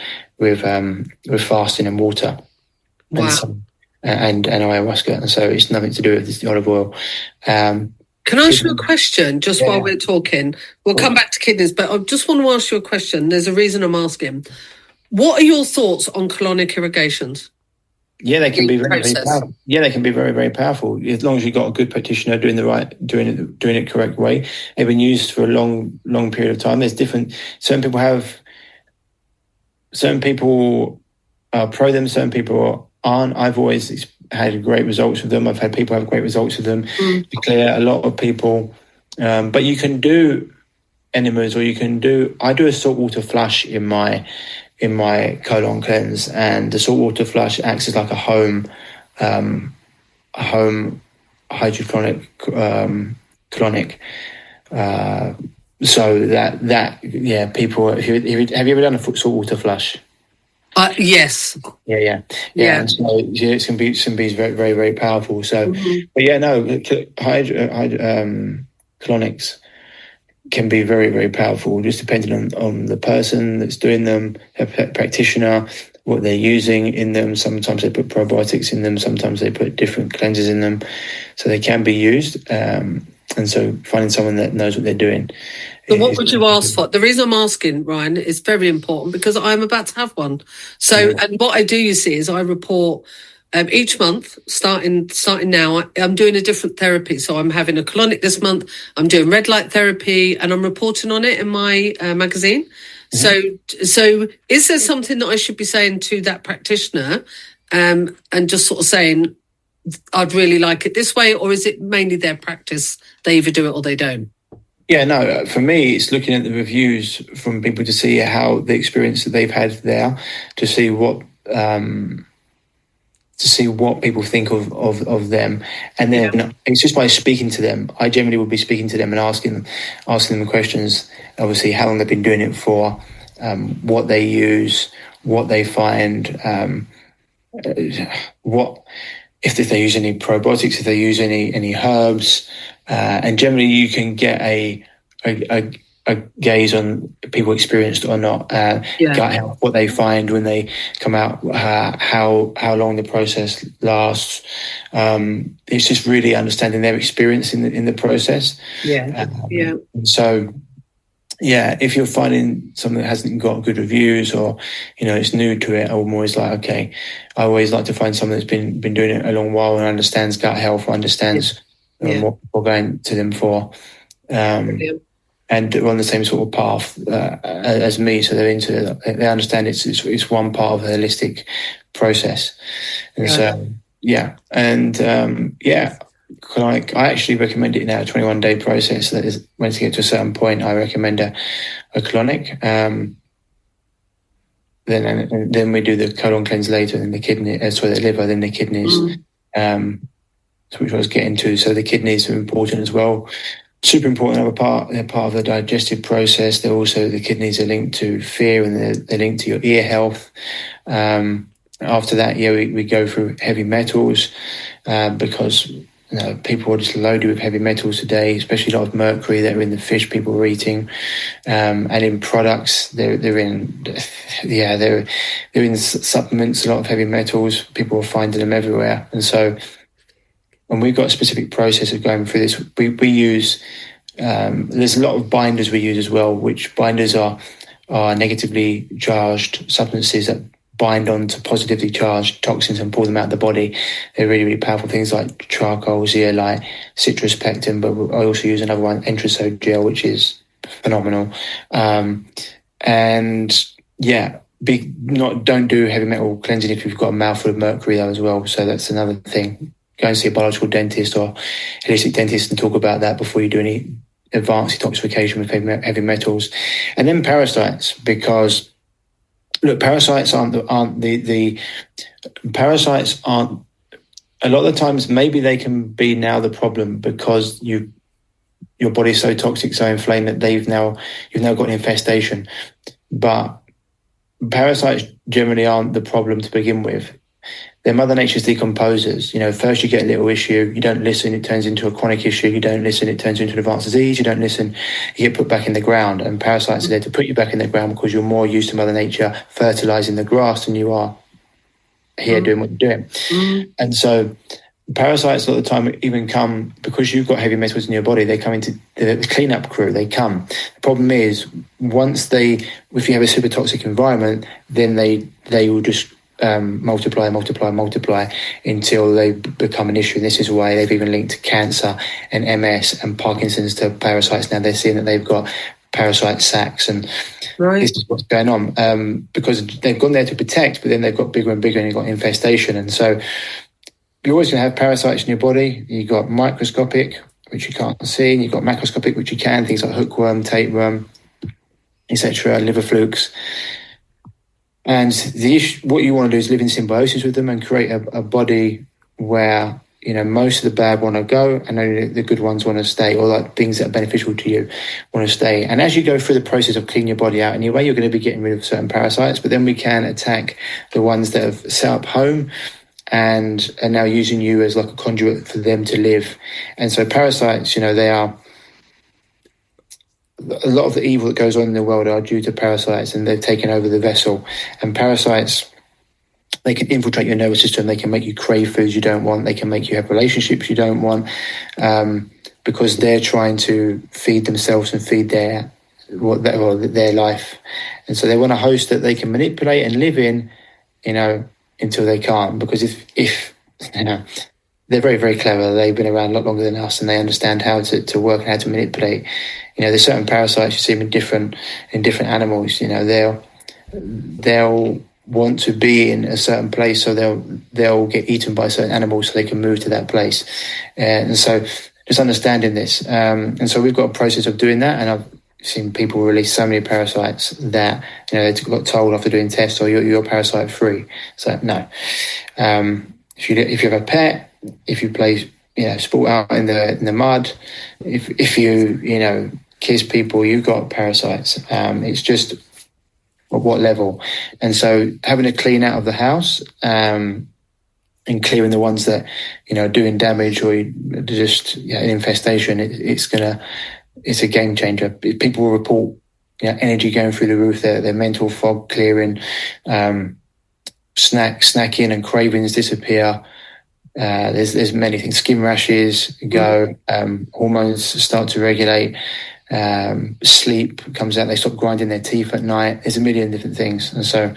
fasting and water. Wow. And ayahuasca. And so it's nothing to do with the olive oil. Can I ask you a question just while we're talking? We'll come back to kidneys, but I just want to ask you a question. There's a reason I'm asking. What are your thoughts on colonic irrigations? Yeah, they can be very, very powerful. Yeah, they can be very, very powerful as long as you've got a good practitioner doing it correct way. They've been used for a long period of time. There's different. Certain people are pro them. Certain people aren't. I've always had great results with them. I've had people have great results with them. To clear a lot of people, but you can do enemas, or you can do. I do a saltwater flush in my colon cleanse, and the saltwater flush acts as like a home hydrochloric colonic. So that people. Have you ever done a saltwater flush? Yes. Yeah. And so it can be very, very, very powerful. So, but colonics can be very, very powerful, just depending on the person that's doing them, a practitioner, what they're using in them. Sometimes they put probiotics in them, sometimes they put different cleansers in them. So they can be used. And so finding someone that knows what they're doing. So what would you ask for? The reason I'm asking, Ryan, is very important, because I'm about to have one. So, and what I do, you see, is I report each month, starting now, I'm doing a different therapy. So I'm having a colonic this month, I'm doing red light therapy, and I'm reporting on it in my magazine. So is there something that I should be saying to that practitioner and just sort of saying, I'd really like it this way, or is it mainly their practice? They either do it or they don't. Yeah, no, for me, it's looking at the reviews from people to see how the experience that they've had there, to see what people think of them. And then it's just by speaking to them. I generally would be speaking to them and asking them questions, obviously how long they've been doing it for, what they use, what they find, what if they use any probiotics, if they use any herbs, and generally you can get a gaze on people experienced or not, gut health, what they find when they come out, how long the process lasts. It's just really understanding their experience in the process. So, if you're finding something that hasn't got good reviews, or it's new to it, I'm always like, okay, I always like to find someone that's been doing it a long while and understands gut health, or understands what we're going to them for. And they're on the same sort of path as me, so they understand it's one part of a holistic process, and I actually recommend it now, a 21-day process. That is, once you get to a certain point, I recommend a colonic. Then we do the colon cleanse later, then the kidney, the liver, then the kidneys, which I was getting to. So the kidneys are important as well. Super important. They're part of the digestive process. The kidneys are linked to fear, and they're linked to your ear health. After that, we go through heavy metals, because people are just loaded with heavy metals today, especially a lot of mercury that are in the fish people are eating, and in products. They're in supplements. A lot of heavy metals. People are finding them everywhere, and so. And we've got a specific process of going through this. We use, there's a lot of binders we use as well, which binders are negatively charged substances that bind onto positively charged toxins and pull them out of the body. They're really, really powerful things like charcoal, zeolite, citrus pectin, but I also use another one, entrisol gel, which is phenomenal. Don't do heavy metal cleansing if you've got a mouthful of mercury though as well. So that's another thing. Go and see a biological dentist or holistic dentist and talk about that before you do any advanced detoxification with heavy metals. And then parasites, because look, parasites aren't parasites aren't, a lot of the times maybe they can be now the problem because your body's so toxic, so inflamed that you've now got an infestation. But parasites generally aren't the problem to begin with. They're Mother Nature's decomposers. First you get a little issue, you don't listen, it turns into a chronic issue. You don't listen, it turns into an advanced disease. You don't listen, you get put back in the ground. And parasites are there to put you back in the ground because you're more used to Mother Nature fertilizing the grass than you are here doing what you're doing. And so parasites a lot of the time even come because you've got heavy metals in your body. They come into the cleanup crew. They come. The problem is if you have a super toxic environment, then they will just multiply until they become an issue. And this is why they've even linked cancer and MS and Parkinson's to parasites. Now they're seeing that they've got parasite sacs, and this is what's going on, because they've gone there to protect, but then they've got bigger and bigger and you've got infestation. And so you're always going to have parasites in your body. You've got microscopic, which you can't see, and you've got macroscopic, which you can, things like hookworm, tapeworm, etc., liver flukes. And what you want to do is live in symbiosis with them and create a body where most of the bad want to go and only the good ones want to stay, or like things that are beneficial to you want to stay. And as you go through the process of cleaning your body out, anyway, you're going to be getting rid of certain parasites, but then we can attack the ones that have set up home and are now using you as like a conduit for them to live. And so parasites, they are, a lot of the evil that goes on in the world are due to parasites, and they've taken over the vessel. And parasites, they can infiltrate your nervous system. They can make you crave foods you don't want. They can make you have relationships you don't want, because they're trying to feed themselves and feed their life. And so they want a host that they can manipulate and live in, until they can't. Because if they're very, very clever. They've been around a lot longer than us, and they understand how to work and how to manipulate. There's certain parasites you see them in different animals. They'll want to be in a certain place, so they'll get eaten by certain animals so they can move to that place. And so just understanding this. And so we've got a process of doing that, and I've seen people release so many parasites that they got told after doing tests, or you're parasite free. So no. If you have a pet, if you play sport out in the mud, if you kiss people, you've got parasites. It's just at what level. And so having a clean out of the house, and clearing the ones that, are doing damage or just an infestation, it's a game changer. People will report, energy going through the roof, their mental fog clearing, snacking and cravings disappear. There's many things. Skin rashes go, hormones start to regulate, sleep comes out, they stop grinding their teeth at night. There's a million different things. And so,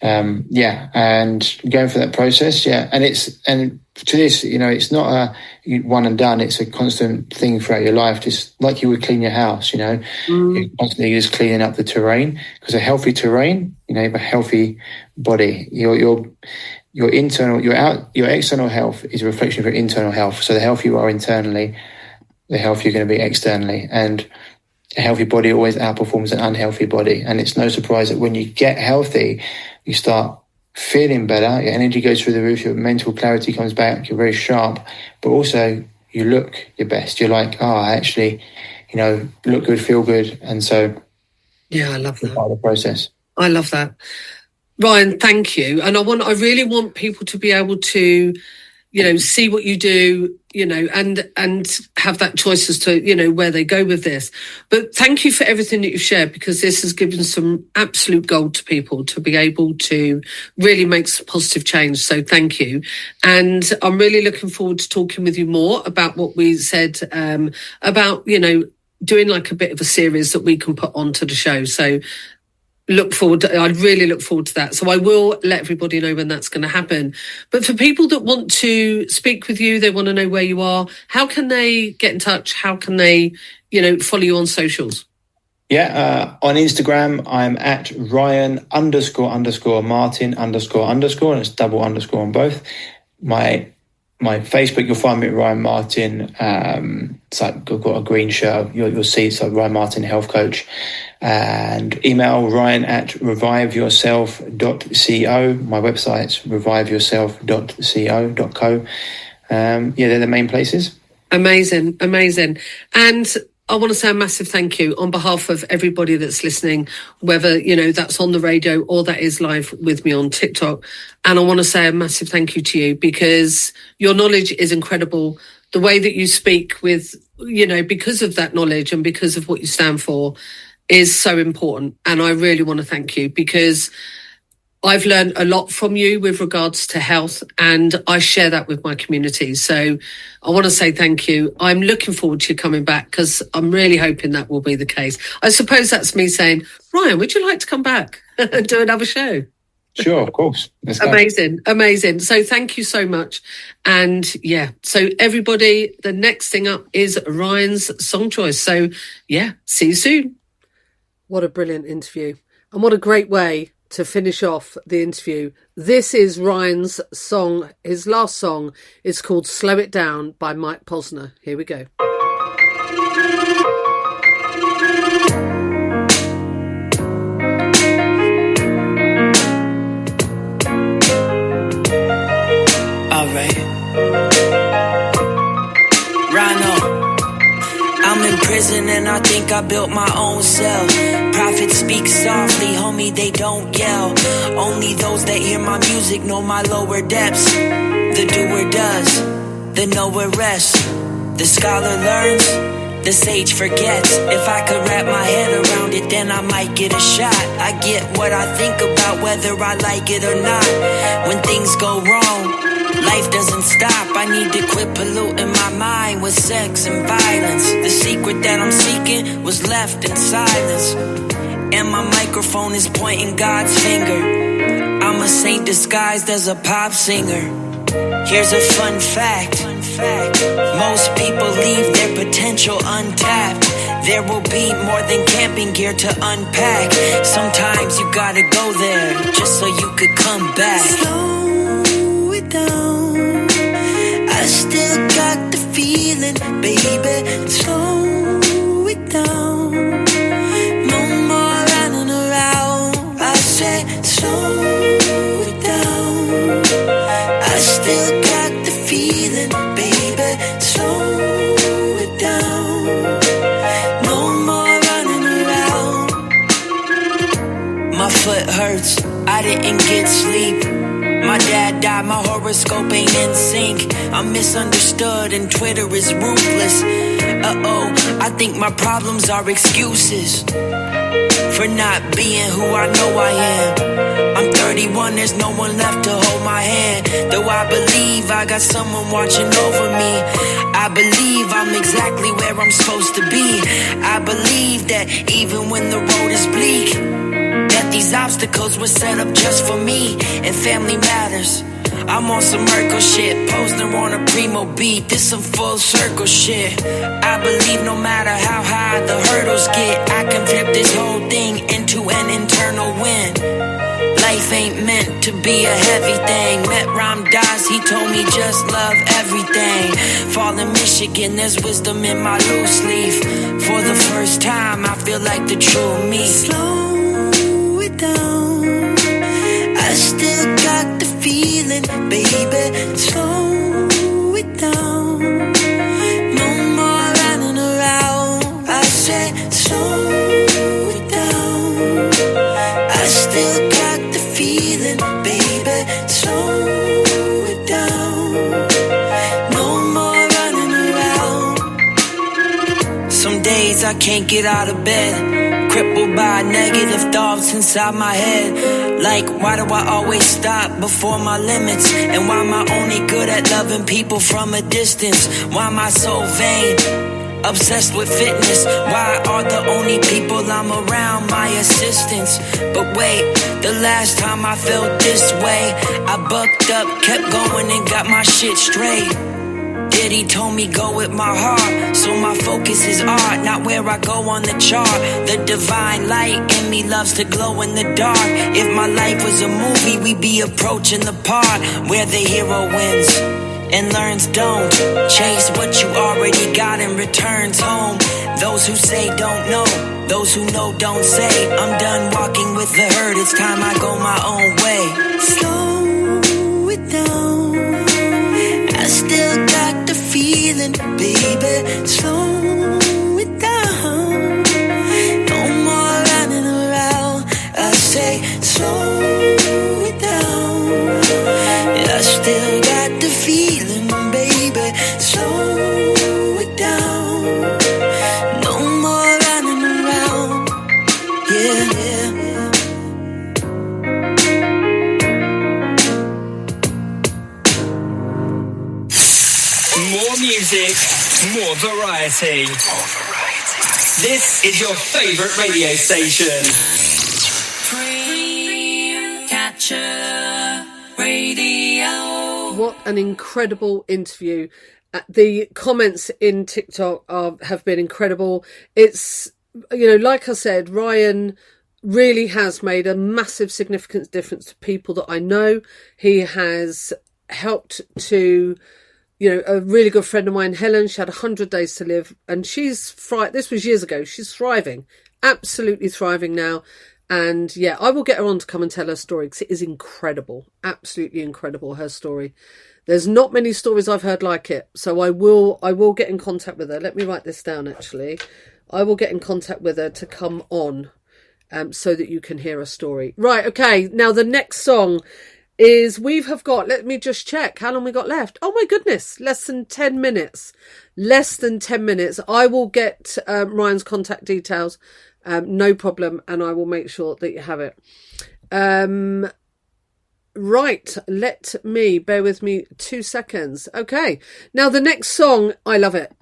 and going through that process, and to this, it's not a one and done. It's a constant thing throughout your life, just like you would clean your house, you're constantly just cleaning up the terrain, because a healthy terrain, you have a healthy body. Your external health is a reflection of your internal health. So the healthier you are internally, the healthier you're going to be externally. And a healthy body always outperforms an unhealthy body. And it's no surprise that when you get healthy, you start feeling better, your energy goes through the roof, your mental clarity comes back, you're very sharp, but also you look your best. You're like, I actually, look good, feel good. And so, I love that. Part of the process. I love that. Ryan, thank you. And I really want people to be able to, see what you do, and have that choice as to, where they go with this. But thank you for everything that you've shared, because this has given some absolute gold to people to be able to really make some positive change. So thank you. And I'm really looking forward to talking with you more about what we said, about, doing like a bit of a series that we can put onto the show. So I'd really look forward to that. So I will let everybody know when that's going to happen. But for people that want to speak with you, they want to know where you are, how can they get in touch? How can they, follow you on socials? On Instagram, I'm at Ryan__Martin__, and it's double underscore on both. My Facebook, you'll find me at Ryan Martin. It's like I've got a green shirt. You'll see it's like Ryan Martin Health Coach. And email ryan@reviveyourself.co. My website's reviveyourself.co.co. They're the main places. Amazing. And I want to say a massive thank you on behalf of everybody that's listening, whether, that's on the radio or that is live with me on TikTok. And I want to say a massive thank you to you, because your knowledge is incredible. The way that you speak with, because of that knowledge and because of what you stand for is so important. And I really want to thank you, because I've learned a lot from you with regards to health, and I share that with my community. So I want to say thank you. I'm looking forward to you coming back, because I'm really hoping that will be the case. I suppose that's me saying, Ryan, would you like to come back and do another show? Sure, of course. Let's go. Amazing. So thank you so much. And so everybody, the next thing up is Ryan's song choice. So see you soon. What a brilliant interview. And what a great way to finish off the interview. This is Ryan's song. His last song is called Slow It Down by Mike Posner. Here we go. All right. Rhino. I'm in prison and I think I built my own cell. Prophets speak softly, homie, they don't yell. Only those that hear my music know my lower depths. The doer does, the knower rests. The scholar learns, the sage forgets. If I could wrap my head around it, then I might get a shot. I get what I think about, whether I like it or not. When things go wrong, life doesn't stop. I need to quit polluting my mind with sex and violence. The secret that I'm seeking was left in silence. And my microphone is pointing God's finger. I'm a saint disguised as a pop singer. Here's a fun fact. Most people leave their potential untapped. There will be more than camping gear to unpack. Sometimes you gotta go there just so you could come back. Slow it down, I still got the feeling, baby. Slow it down, no more running around. I said slow it down, I still got the feeling, baby. Slow it down, no more running around. My foot hurts, I didn't get sleep. My dad died, my horoscope ain't in sync. I'm misunderstood and Twitter is ruthless. I think my problems are excuses for not being who I know I am. I'm 31, there's no one left to hold my hand. Though I believe I got someone watching over me. I believe I'm exactly where I'm supposed to be. I believe that even when the road is bleak, that these obstacles were set up just for me. And family matters. I'm on some Merkle shit, Posner on a primo beat, this some full circle shit. I believe no matter how high the hurdles get, I can flip this whole thing into an internal win. Life ain't meant to be a heavy thing. Met Ram Dass, he told me just love everything. Fall in Michigan, there's wisdom in my loose leaf. For the first time, I feel like the true me. Slow it down, I still got the feeling, baby. Slow it down, no more running around. I said slow it down, I still got the feeling, baby. Slow it down, no more running around. Some days I can't get out of bed, crippled by negative thoughts inside my head. Like, why do I always stop before my limits? And why am I only good at loving people from a distance? Why am I so vain, obsessed with fitness? Why are the only people I'm around my assistants? But wait, the last time I felt this way, I bucked up, kept going and got my shit straight. He told me go with my heart, so my focus is art, not where I go on the chart. The divine light in me loves to glow in the dark. If my life was a movie, we'd be approaching the part where the hero wins and learns don't. Chase what you already got and returns home. Those who say don't know, those who know don't say. I'm done walking with the herd, it's time I go my own way. Slow it down, I still got the feeling, baby. Slow it down, no more running around. I say slow it down, I still got the feeling, baby. Slow it down, no more running around. Yeah. More music, more variety. This is your favorite radio station. Catcher Radio. What an incredible interview. The comments in TikTok have been incredible. It's, like I said, Ryan really has made a massive significant difference to people that I know. He has helped to, a really good friend of mine, Helen, she had 100 days to live, and she's this was years ago. She's thriving, absolutely thriving now. And yeah, I will get her on to come and tell her story, because it is incredible, absolutely incredible, her story. There's not many stories I've heard like it. So I will get in contact with her. Let me write this down, actually. I will get in contact with her to come on, so that you can hear her story. Right, okay. Now the next song is, let me just check how long we got left. Oh my goodness, less than 10 minutes. I will get Ryan's contact details, no problem, and I will make sure that you have it. Right, bear with me 2 seconds. Okay, now the next song, I love it.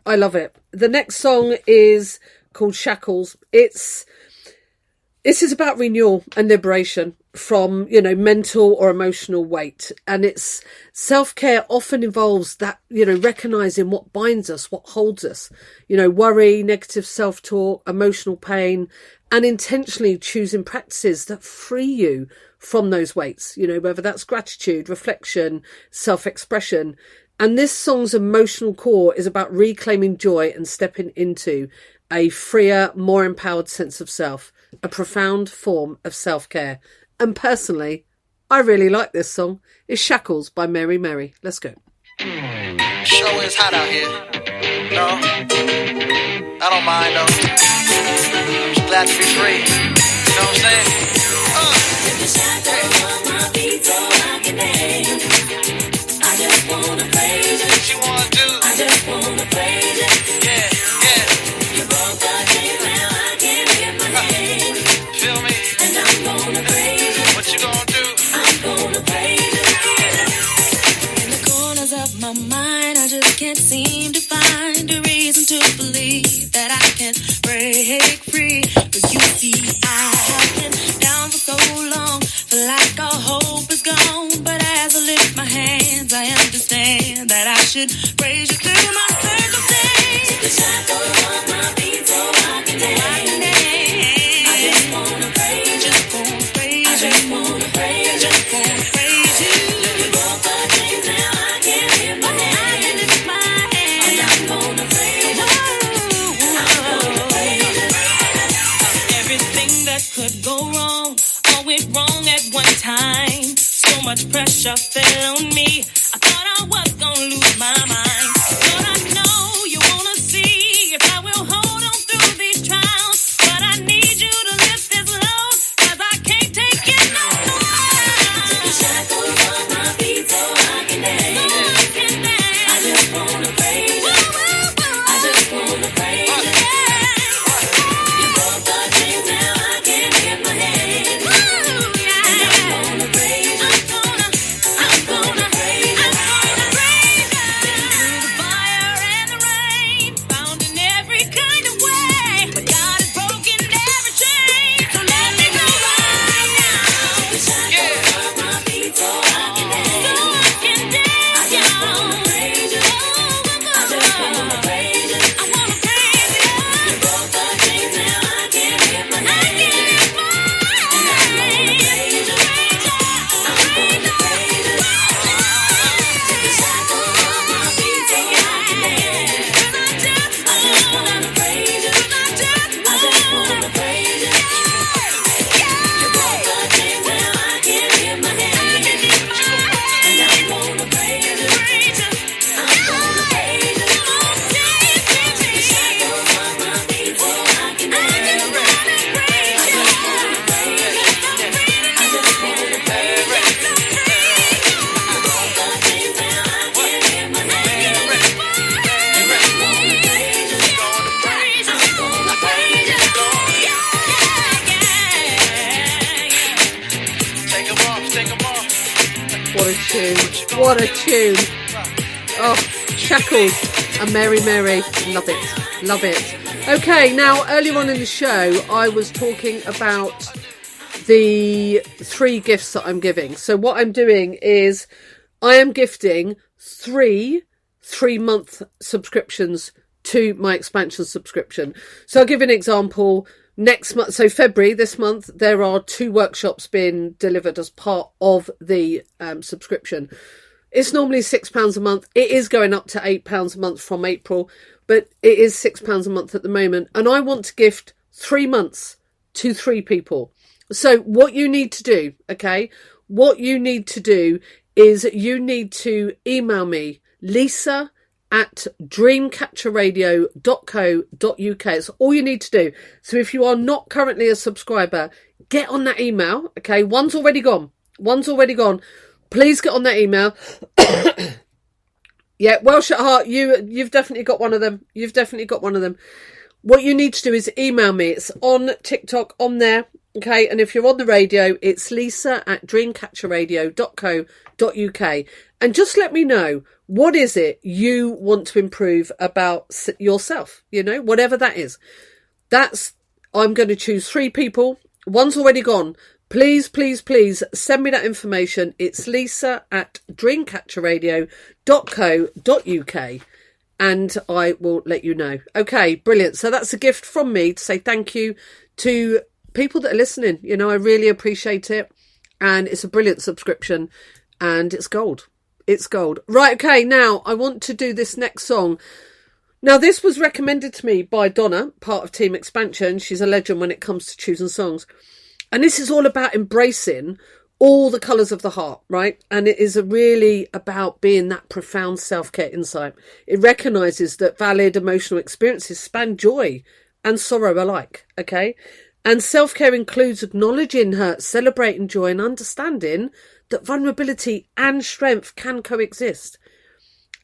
The next song is called Shackles. This is about renewal and liberation from, mental or emotional weight. And it's self-care often involves that, recognizing what binds us, what holds us, worry, negative self-talk, emotional pain, and intentionally choosing practices that free you from those weights, whether that's gratitude, reflection, self-expression. And this song's emotional core is about reclaiming joy and stepping into a freer, more empowered sense of self, a profound form of self-care. And personally, I really like this song. It's Shackles by Mary Mary. Let's go. Sure is hot out here. No, I don't mind though. I'm just glad to be free. You know what I'm saying? your name. I just wanna praise you. What you wanna do? I just wanna praise you. Yeah, yeah. You broke the chains, now I can lift my hand. Feel me? And I'm gonna praise you. What you gonna do? I'm gonna praise you. In the corners of my mind, I just can't seem to find a reason to believe that I can break free. But you see, I have been down for so long, feel like all hope is gone. But as I lift my hands, I understand that I should praise you through my circumstance. Take the shackles off my feet so I can dance. I just wanna praise you. I just wanna praise you. Just wanna praise you. You broke the chains, now I can lift my hand. And I'm gonna praise you. I'm gonna praise you. Everything that could go wrong, all went wrong at one time. So much pressure fell on me. I thought I was gonna lose my mind. But I know you wanna see if I will hold on through these trials. But I need you to lift this load, 'cause I can't take it no more. Take the shackles off my feet so I can dance. I just wanna praise you. I just wanna praise you. You broke the chains, now I can lift my hand. And I'm gonna praise you. I'm gonna praise you. Been through the fire and the rain, found in every kind of way. But God has broken every chain, so let me go right now. Take the shackles off my feet so I can dance. I just wanna praise you. I just wanna praise you. I wanna praise you. You broke the chains, now I can lift my hand. And I'm gonna praise you. I'm gonna praise you. Take the shackles off my feet so I can dance. I just wanna praise you. I just wanna praise you. You broke the chains, now I can lift my hand. And I'm gonna praise you. I'm gonna praise you. Take the shackles off my feet so I can dance. I just wanna praise you. I just wanna praise you. You broke the chains, now I can lift my hand. And I'm gonna praise you. I'm gonna praise you. Take 'em off, take 'em off. What a tune. What a tune. Oh, Shackles and Mary Mary. Love it. Love it. Okay, now earlier on in the show, I was talking about the 3 gifts that I'm giving. So what I'm doing is I am gifting 3-month subscriptions to my expansion subscription. So I'll give an example. Next month, so February, this month, there are 2 workshops being delivered as part of the subscription. It's normally £6 a month. It is going up to £8 a month from April, but it is £6 a month at the moment. And I want to gift 3 months to 3 people. So what you need to do, okay, what you need to do is you need to email me, lisa@dreamcatcherradio.co.uk. It's all you need to do. So if you are not currently a subscriber, get on that email. Okay, one's already gone. Please get on that email. Yeah, Welsh at Heart, you've definitely got one of them. What you need to do is email me. It's on TikTok, on there. Okay, and if you're on the radio, it's lisa@dreamcatcherradio.co.uk. And just let me know, what is it you want to improve about yourself? You know, whatever that is. I'm going to choose 3 people. One's already gone. Please send me that information. It's lisa@dreamcatcherradio.co.uk. And I will let you know. Okay, brilliant. So that's a gift from me to say thank you to people that are listening. You know, I really appreciate it. And it's a brilliant subscription. And it's gold. It's gold. Right, okay, now I want to do this next song. Now, this was recommended to me by Donna, part of Team Expansion. She's a legend when it comes to choosing songs. And this is all about embracing all the colours of the heart, right? And it is really about being that profound self-care insight. It recognises that valid emotional experiences span joy and sorrow alike, okay? And self-care includes acknowledging hurt, celebrating joy and understanding that vulnerability and strength can coexist.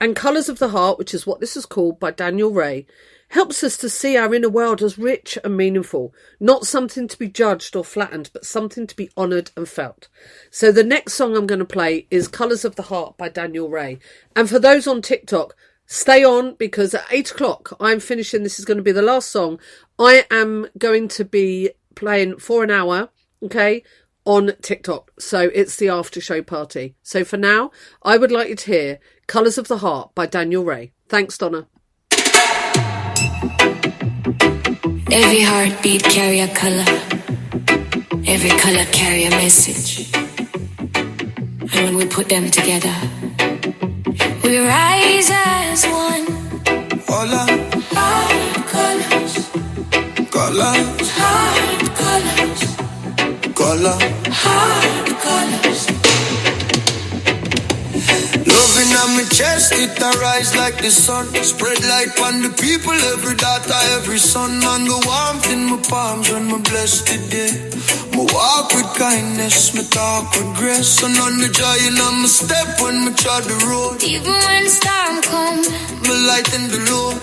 And Colours of the Heart, which is what this is called by Daniel Ray, helps us to see our inner world as rich and meaningful, not something to be judged or flattened, but something to be honoured and felt. So the next song I'm going to play is Colours of the Heart by Daniel Ray. And for those on TikTok, stay on, because at 8 o'clock I'm finishing. This is going to be the last song. I am going to be playing for an hour, okay, on TikTok. So it's the after show party. So for now, I would like you to hear Colours of the Heart by Daniel Ray. Thanks, Donna. Every heartbeat carry a color. Every color carry a message. And when we put them together, we rise as one. Hola, Heart colors, colors, heart colors, color. heart colors. Loving on my chest, it arise like the sun. Spread light on the people, every daughter, every son. And the warmth in my palms when I'm blessed today. Me walk with kindness, me talk with grace. And on the joy in my step when me trod the road. Even when the storm comes, Me light in the load.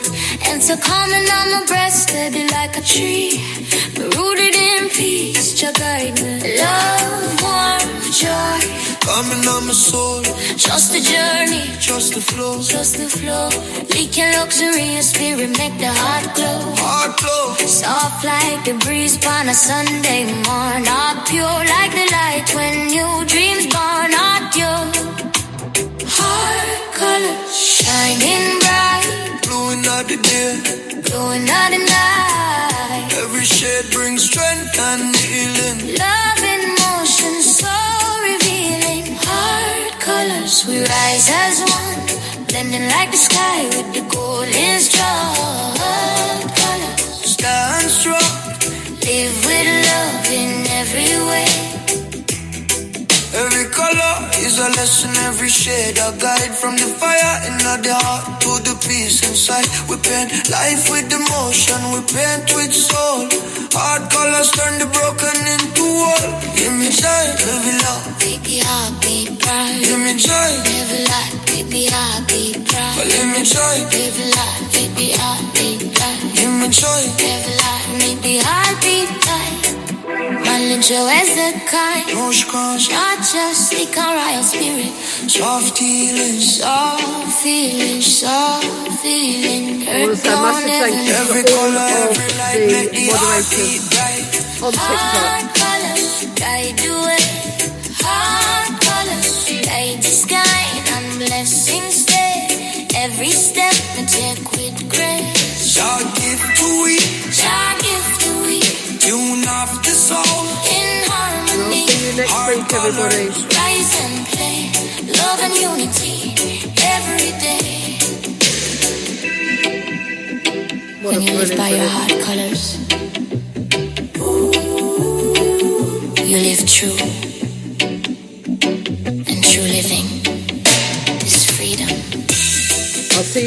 and so calming on my breast, steady like a tree. Me rooted in peace, your guide me. Love, warmth, joy. Coming on my soul, Trust the journey, trust the flow. trust the flow. Leaking luxurious spirit make the heart glow. Heart flow, Soft like the breeze on a Sunday morn. Not pure like the light when new dreams born. Not your heart colors shining bright, blowing out the day. glowing out the night. Every shade brings strength and healing. Love in motion, so revealing. Heart colors, we rise as one, blending like the sky with the golden straw. Heart colors, Stand strong, live with love in every way. every color is a lesson, every shade a guide. From the fire in the heart to the peace inside. We paint life with emotion, we paint with soul. Hard colors turn the broken into whole. Give me joy, every love. Baby, I'll be bright. Give me joy, Every light, baby, I'll be bright. give me joy, Every light, baby, I'll be bright. give me joy. Every light, maybe I'll be bright. Man, Joe is the kind. Rush crush, Not just like a royal spirit. soft healing. Soft feeling, soft feeling. Also, massive thank you Every to all color, of every light, make the the heart moderators beat bright. on TikTok. Heart colors, guide the way. Heart colors, guide the sky. And blessings stay. Every step I take with grace. Shall give to we, Shall give to we. tune off the soul. In I'll harmony, see you next week, everybody. rise and play, love and unity every day. What a When you live brilliant, by your brilliant. heart colors, you live true, and true living is freedom. I'll see you